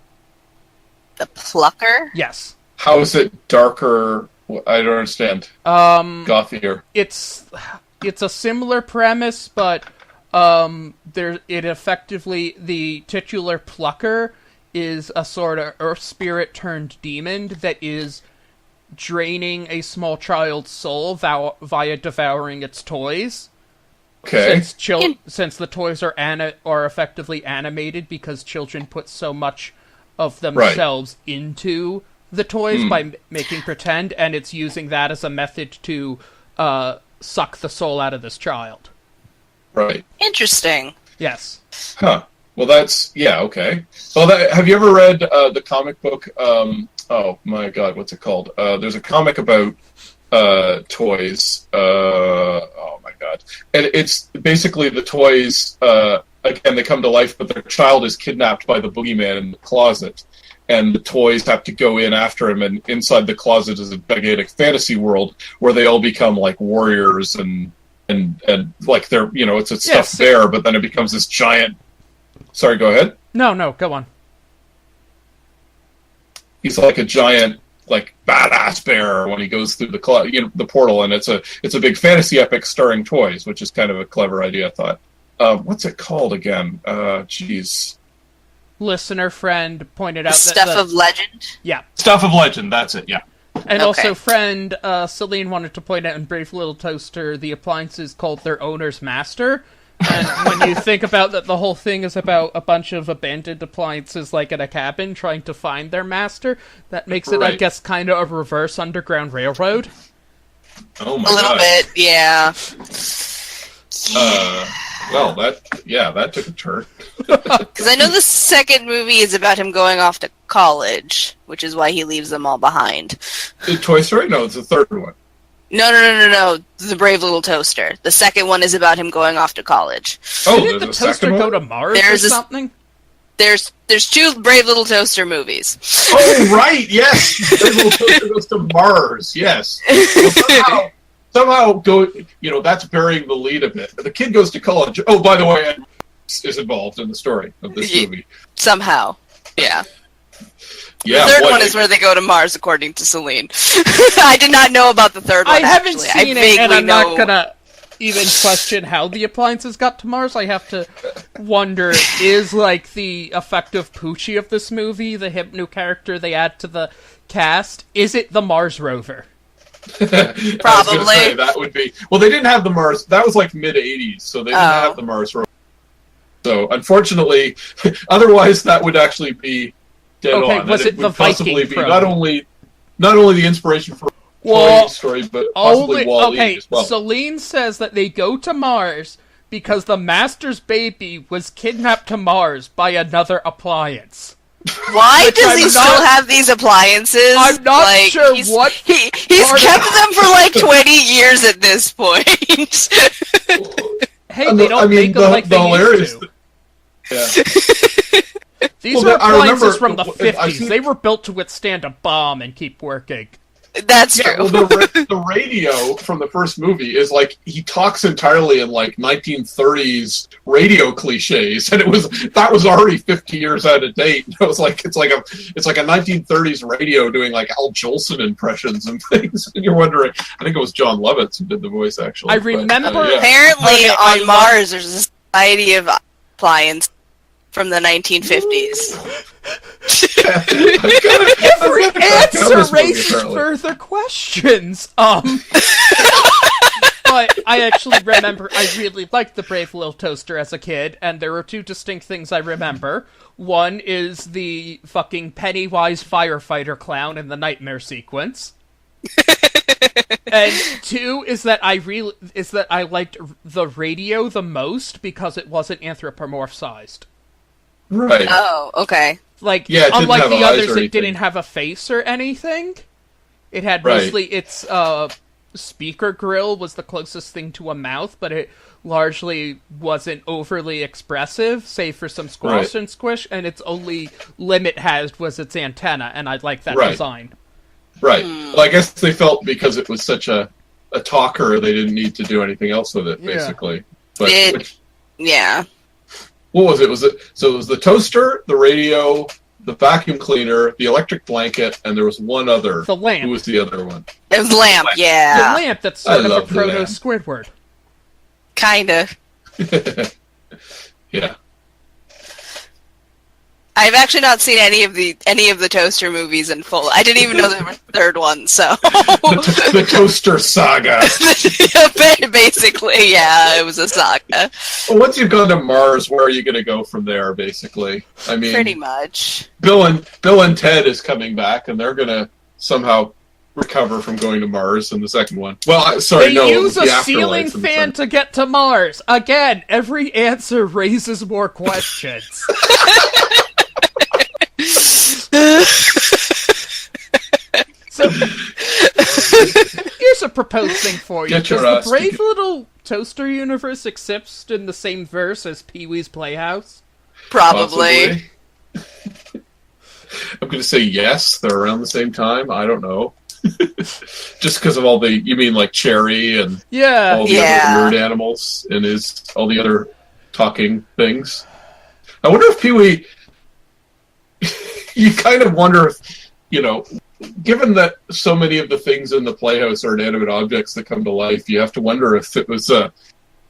The Plucker? Yes. How is it darker? I don't understand. Gothier. It's a similar premise, but the titular Plucker is a sort of earth spirit turned demon that is draining a small child's soul via devouring its toys. Okay. Since the toys are effectively animated because children put so much of themselves into the toys by making pretend, and it's using that as a method to suck the soul out of this child. Right. Interesting. Yes. Huh. Well, that's... Yeah, okay. Well, have you ever read the comic book... oh, my God, what's it called? There's a comic about toys. Oh, my God. And it's basically the toys... again, they come to life, but their child is kidnapped by the boogeyman in the closet. And the toys have to go in after him, and inside the closet is a gigantic fantasy world where they all become, like, warriors and like, they're, it's a stuffed bear, but then it becomes this giant... Sorry, go ahead. No, go on. He's like a giant, like, badass bear when he goes through the portal, and it's a big fantasy epic starring toys, which is kind of a clever idea, I thought. What's it called again? Jeez. Listener friend pointed out Stuff of Legend? Yeah. Stuff of Legend, that's it, yeah. And also, friend Celine wanted to point out in Brave Little Toaster, the appliance is called their owner's master. And when you think about that, the whole thing is about a bunch of abandoned appliances, like in a cabin, trying to find their master. That makes it, I guess, kind of a reverse Underground Railroad. Oh my God. A little bit, yeah. Well, that took a turn. Because I know the second movie is about him going off to college, which is why he leaves them all behind. Toy Story? No, it's the third one. No. The Brave Little Toaster. The second one is about him going off to college. Oh, didn't the toaster go to Mars or something? There's two Brave Little Toaster movies. Oh, right, yes! Brave Little Toaster goes to Mars, yes. Well, somehow that's burying the lead a bit. The kid goes to college. Oh, by the way, Ed is involved in the story of this movie. Somehow, yeah. Yeah, the third one is where they go to Mars, according to Celine. I did not know about the third one, I haven't seen it, and I'm not gonna even question how the appliances got to Mars. I have to wonder, is, like, the effective Poochie of this movie, the hip new character they add to the cast, is it the Mars rover? Probably. That would be... Well, they didn't have the Mars... That was, like, mid-'80s, so they didn't have the Mars rover. So, unfortunately, otherwise that would actually be... dead on. Was it the Viking probe? Not only the inspiration for Toy Story, but possibly Waluigi as well. Celine says that they go to Mars because the Master's baby was kidnapped to Mars by another appliance. Why does he still have these appliances? I'm not sure what... He's kept them for like 20 years at this point. Hey, they don't make them like they used to. Yeah. These are appliances from the 50s. They were built to withstand a bomb and keep working. That's true. Well, the radio from the first movie is like, he talks entirely in like 1930s radio cliches, and that was already 50 years out of date. It's like a 1930s radio doing like Al Jolson impressions and things. And you're wondering, I think it was John Lovitz who did the voice actually. I remember apparently on Mars there's a society of appliances from the 1950s. Every answer raises further questions. But I actually remember I really liked the Brave Little Toaster as a kid, and there are two distinct things I remember. One is the fucking Pennywise firefighter clown in the nightmare sequence. And two is that I liked the radio the most because it wasn't anthropomorphized. Right. Oh, okay. Like, unlike the others, it didn't have a face or anything. It had mostly its speaker grill was the closest thing to a mouth, but it largely wasn't overly expressive, save for some squash and squish, and its only limit was its antenna, and I like that design. Right. Well, I guess they felt because it was such a talker, they didn't need to do anything else with it, basically. But Yeah. What was it? So it was the toaster, the radio, the vacuum cleaner, the electric blanket, and there was one other. The lamp. Who was the other one? It was lamp, yeah. The lamp that's sort of a proto-Squidward. Kinda. Yeah. I've actually not seen any of the Toaster movies in full. I didn't even know there was a third one, so... the Toaster Saga. Basically, yeah, it was a saga. Well, once you've gone to Mars, where are you going to go from there, basically? I mean... Pretty much. Bill and Ted is coming back, and they're going to somehow recover from going to Mars in the second one. Well, they use a ceiling fan to get to Mars. Again, every answer raises more questions. So, here's a proposed thing for you. Does the Brave Little Toaster universe exist in the same verse as Pee-wee's Playhouse? Probably. I'm going to say yes. They're around the same time. I don't know. Just because of all the... You mean like Cherry and all the other nerd animals and all the other talking things? I wonder if Pee-wee... You kind of wonder if, given that so many of the things in the Playhouse are inanimate objects that come to life, you have to wonder if it was a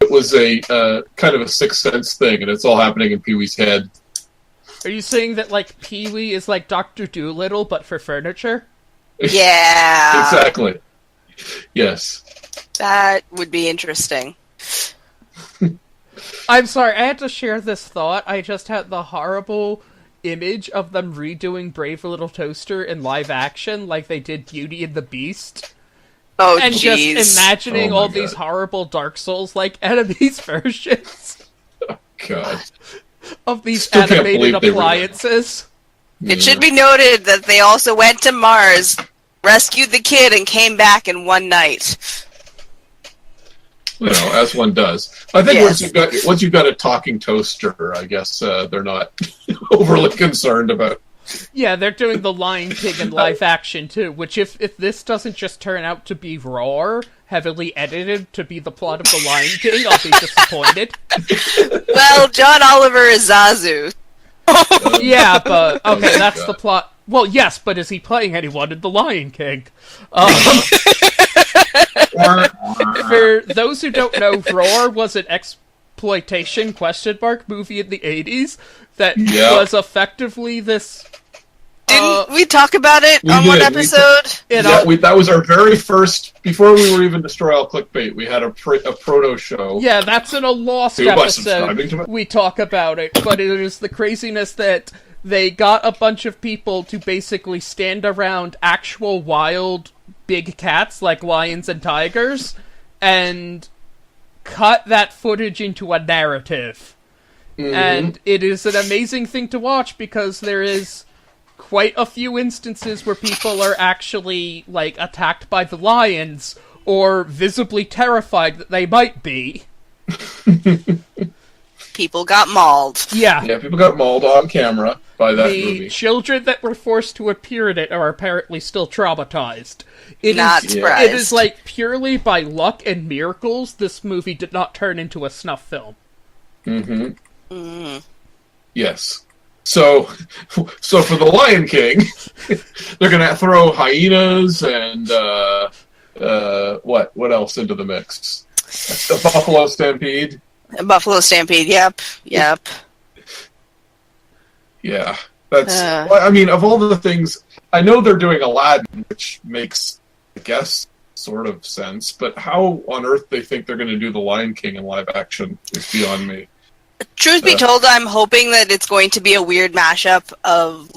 kind of a Sixth Sense thing, and it's all happening in Pee-wee's head. Are you saying that, like, Pee-wee is like Dr. Dolittle, but for furniture? Yeah. Exactly. Yes. That would be interesting. I'm sorry, I had to share this thought. I just had the horrible image of them redoing Brave Little Toaster in live action like they did Beauty and the Beast. Oh, and just imagining all these horrible Dark Souls-like enemies versions. Oh, God. Of these animated appliances. It should be noted that they also went to Mars, rescued the kid, and came back in one night. As one does. I think once you've got a talking toaster, I guess they're not overly concerned about. Yeah, they're doing the Lion King in live action too, which if this doesn't just turn out to be Roar, heavily edited to be the plot of the Lion King, I'll be disappointed. Well, John Oliver is Zazu. Yeah, but okay, that's the plot. Well, yes, but is he playing anyone in the Lion King? For those who don't know, Roar was an exploitation ? Movie in the 80s that was effectively this... Didn't we talk about it on one episode? That was our very first... Before we were even Destroy All Clickbait, we had a proto show. Yeah, that's in a Lost episode. We talk about it, but it is the craziness that they got a bunch of people to basically stand around actual wild big cats like lions and tigers and cut that footage into a narrative. Mm-hmm. And it is an amazing thing to watch because there is quite a few instances where people are actually, like, attacked by the lions or visibly terrified that they might be. People got mauled. Yeah, people got mauled on camera by that movie. The children that were forced to appear in it are apparently still traumatized. It is like purely by luck and miracles this movie did not turn into a snuff film. Mm-hmm. Mm. Yes. So for the Lion King, they're gonna throw hyenas and what else into the mix? The Buffalo Stampede. Buffalo Stampede. Yep. Yeah, that's. I mean, of all the things, I know they're doing Aladdin, which makes, I guess, sort of sense. But how on earth they think they're going to do the Lion King in live action is beyond me. Truth be told, I'm hoping that it's going to be a weird mashup of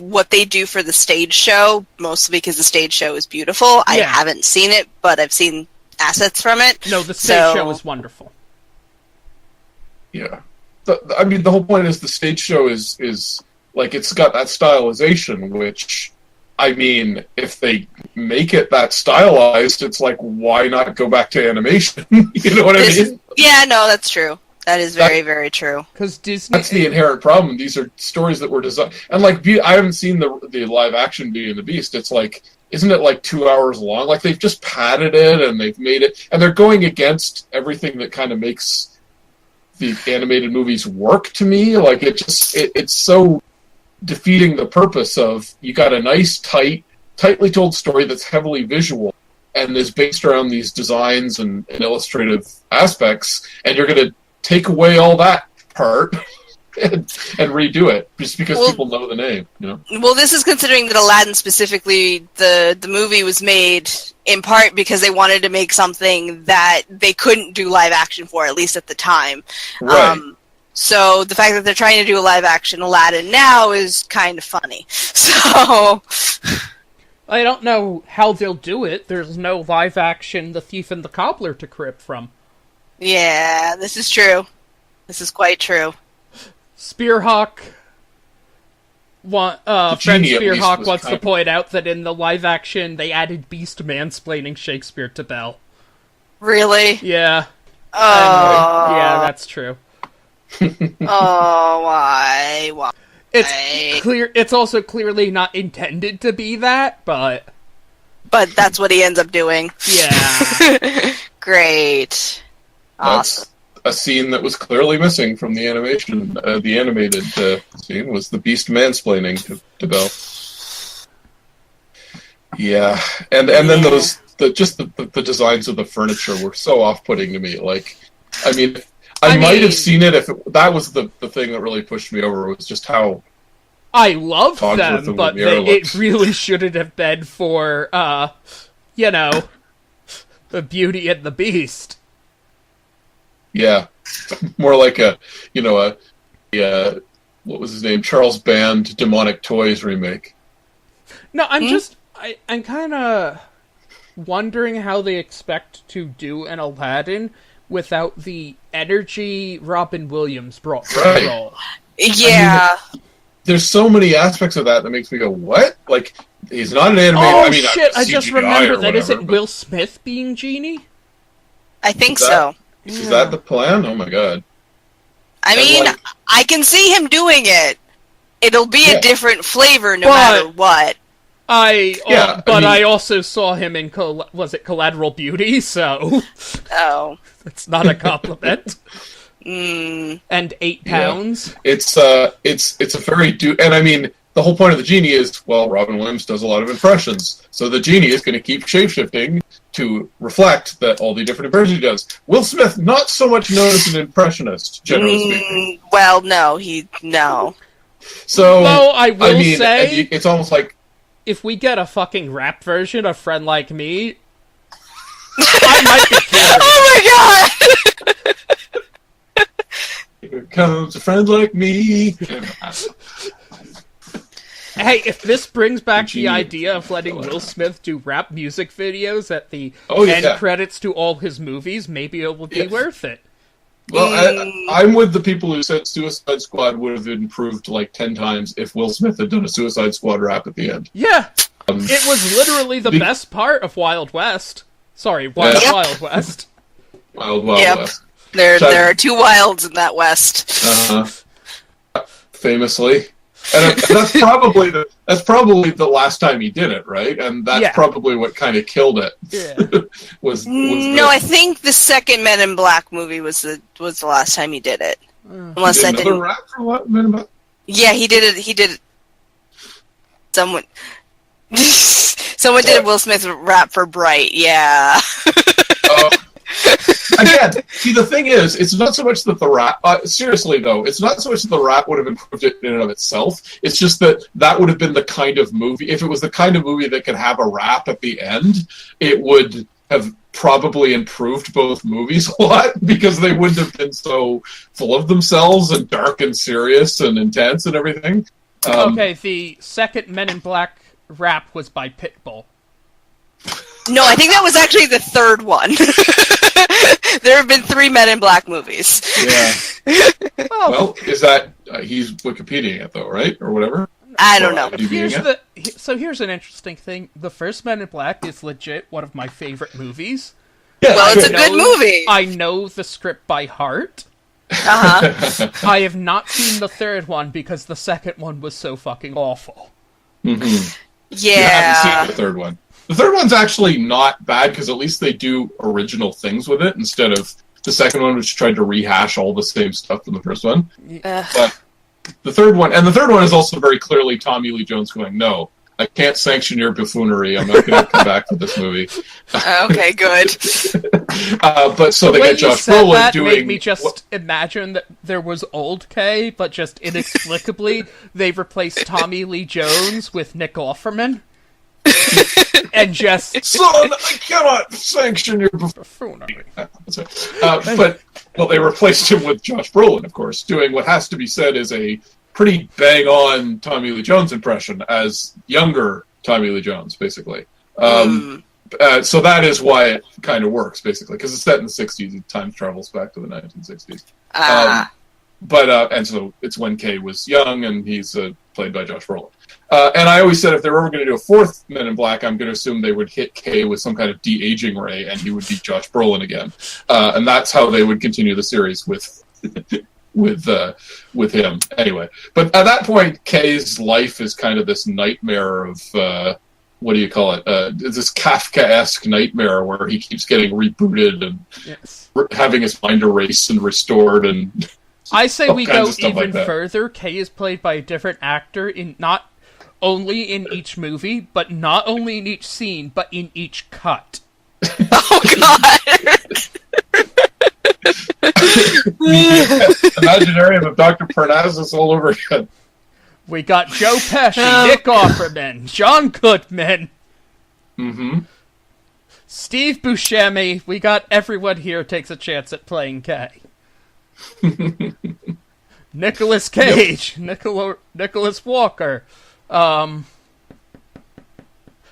what they do for the stage show, mostly because the stage show is beautiful. Yeah. I haven't seen it, but I've seen assets from it. No, the stage show is wonderful. Yeah. I mean, the whole point is the stage show is like, it's got that stylization, which, I mean, if they make it that stylized, it's like, why not go back to animation? You know what I mean? Yeah, no, that's true. That is very, very true. Because Disney... That's the inherent problem. These are stories that were designed... And, like, I haven't seen the live-action Beauty and the Beast. It's like, isn't it, like, 2 hours long? Like, they've just padded it, and they've made it... And they're going against everything that kind of makes the animated movies work to me. Like, it's so defeating the purpose of, you got a nice, tightly told story that's heavily visual and is based around these designs and illustrative aspects, and you're going to take away all that part and redo it just because people know the name, you know? Well, this is considering that Aladdin specifically, the movie was made in part because they wanted to make something that they couldn't do live action for, at least at the time. Right. So the fact that they're trying to do a live action Aladdin now is kind of funny. So I don't know how they'll do it. There's no live action The Thief and the Cobbler to crib from. Yeah, this is true. This is quite true. Spearhawk, friend Spearhawk wants to point out that in the live action, they added Beast mansplaining Shakespeare to Belle. Really? Yeah. Oh. Yeah, that's true. Oh, why? Why? It's also clearly not intended to be that, but that's what he ends up doing. Yeah. Great. Awesome. That's a scene that was clearly missing from the animation. The animated scene was the Beast mansplaining to Belle. Yeah, and then the designs of the furniture were so off-putting to me. Like, I mean, I might have seen it if that was the thing that really pushed me over, was just how I loved them, but it really shouldn't have been for the Beauty and the Beast. Yeah, more like a what was his name? Charles Band Demonic Toys remake. No, I'm kind of wondering how they expect to do an Aladdin without the energy Robin Williams brought to the role. Yeah. I mean, there's so many aspects of that makes me go, what? Like, he's not an animated... Oh, shit, I just remembered that isn't Will Smith being Genie? I think so. Is that the plan? Oh my god. I mean, I can see him doing it. It'll be a different flavor no matter what. I also saw him in Collateral Beauty, so... Oh. It's not a compliment. And 8 pounds. Yeah. It's a very... And I mean, the whole point of the Genie is, well, Robin Williams does a lot of impressions, so the Genie is going to keep shapeshifting to reflect that all the different impressions he does. Will Smith, not so much known as an impressionist, generally speaking. Well, no. So, well, I will say... It's almost like... If we get a fucking rap version of Friend Like Me, I might be kidding. Oh my god! Here comes a friend like me. Hey, if this brings back the idea of letting Will Smith do rap music videos at the end credits to all his movies, maybe it will be worth it. Well, I'm with the people who said Suicide Squad would have improved like 10 times if Will Smith had done a Suicide Squad rap at the end. Yeah, it was literally the best part of Wild West. Sorry, Wild West. Wild West. There are 2 wilds in that West. Famously. And that's probably the last time he did it, right? And that's probably what kind of killed it. Yeah. No, I think the second Men in Black movie was the last time he did it. Unless he did another rap for what? Men in Black? Yeah, he did it. Someone did a Will Smith rap for Bright. Yeah. Again, see, the thing is, it's not so much that the rap... seriously, though, it's not so much that the rap would have improved it in and of itself. It's just that would have been the kind of movie... If it was the kind of movie that could have a rap at the end, it would have probably improved both movies a lot, because they wouldn't have been so full of themselves and dark and serious and intense and everything. Okay, the second Men in Black rap was by Pitbull. No, I think that was actually the third one. There have been 3 Men in Black movies. Yeah. Well, is that... he's Wikipediaing it, though, right? Or whatever? I don't know. Here's an interesting thing. The first Men in Black is legit one of my favorite movies. Yeah, well, it's a good movie. I know the script by heart. Uh-huh. I have not seen the third one because the second one was so fucking awful. Mm-hmm. Yeah. You haven't seen the third one. The third one's actually not bad, because at least they do original things with it, instead of the second one, which tried to rehash all the same stuff from the first one. But the third one is also very clearly Tommy Lee Jones going, no, I can't sanction your buffoonery. I'm not going to come back to this movie. Okay, good. But so they get Josh Brolin doing... made me just imagine that there was old K, but just inexplicably they've replaced Tommy Lee Jones with Nick Offerman. And just... Son, I cannot sanction your buffoonery. But they replaced him with Josh Brolin, of course, doing what has to be said is a pretty bang-on Tommy Lee Jones impression as younger Tommy Lee Jones, basically. So that is why it kind of works, basically, because it's set in the 60s. It time travels back to the 1960s. And so it's when Kay was young, and he's played by Josh Brolin. And I always said if they were ever going to do a fourth Men in Black, I'm going to assume they would hit Kay with some kind of de-aging ray, and he would be Josh Brolin again. And that's how they would continue the series with him. Anyway, but at that point, Kay's life is kind of this nightmare of what do you call it? This Kafka-esque nightmare where he keeps getting rebooted and having his mind erased and restored. And I say we go even further. Kay is played by a different actor in not only in each movie, but not only in each scene, but in each cut. Oh God! Imaginarium of Dr. Parnassus all over again. We got Joe Pesci, Nick Offerman, John Goodman, Steve Buscemi. We got everyone here takes a chance at playing Kay. Nicolas Cage, Nicholas Walker.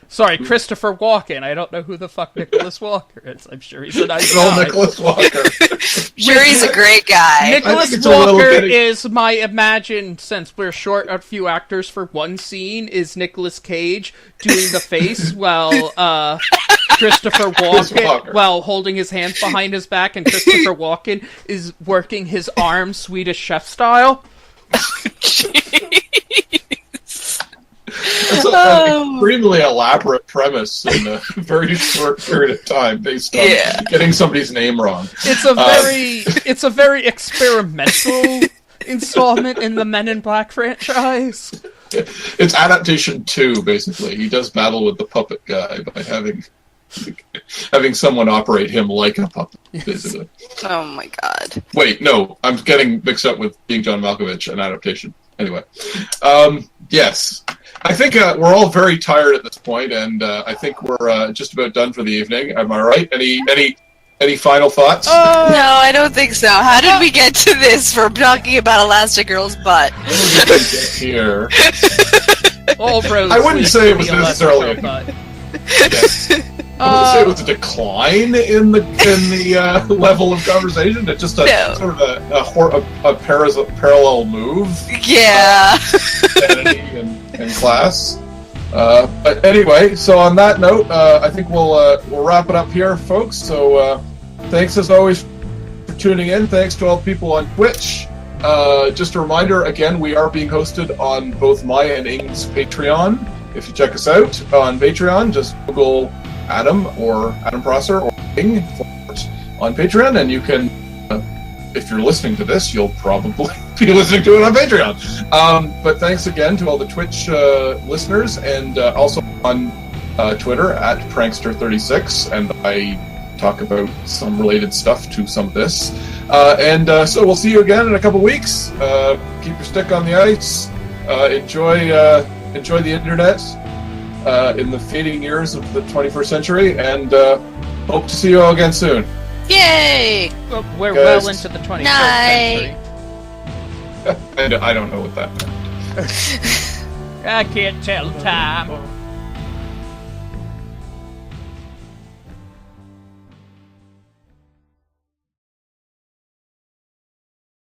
Sorry, Christopher Walken. I don't know who the fuck Nicholas Walker is. I'm sure he's a nice guy. Nicholas Walker. Sure, he's a great guy. Nicholas Walker is my imagined, since we're short a few actors for one scene, is Nicolas Cage doing the face while Christopher Walken, while holding his hands behind his back, and Christopher Walken is working his arms Swedish Chef style. It's an extremely elaborate premise in a very short period of time based on getting somebody's name wrong. It's a very experimental installment in the Men in Black franchise. It's adaptation 2, basically. He does battle with the puppet guy by having someone operate him like a puppet, basically. Oh my God. Wait, no, I'm getting mixed up with Being John Malkovich and adaptation. Anyway, yes. I think we're all very tired at this point, and I think we're just about done for the evening. Am I right? Any final thoughts? No, I don't think so. How did we get to this from talking about Elastigirl's butt? Here. I wouldn't say it was necessarily I wouldn't say it was a decline in the level of conversation. It's just sort of a parallel move. Yeah. Sanity and class. But anyway, so on that note, I think we'll wrap it up here, folks. So thanks as always for tuning in. Thanks to all the people on Twitch. Just a reminder, again, we are being hosted on both my and Ing's Patreon. If you check us out on Patreon, just Google Adam or Adam Prosser or Ing on Patreon, and you can, if you're listening to this, you'll probably be listening to it on Patreon. But thanks again to all the Twitch listeners, and also on Twitter at Prankster36, and I talk about some related stuff to some of this. So we'll see you again in a couple weeks. Keep your stick on the ice. Enjoy the internet in the fading years of the 21st century, and hope to see you all again soon. Yay! Well, we're well into the 21st century. I don't know what that meant. I can't tell time.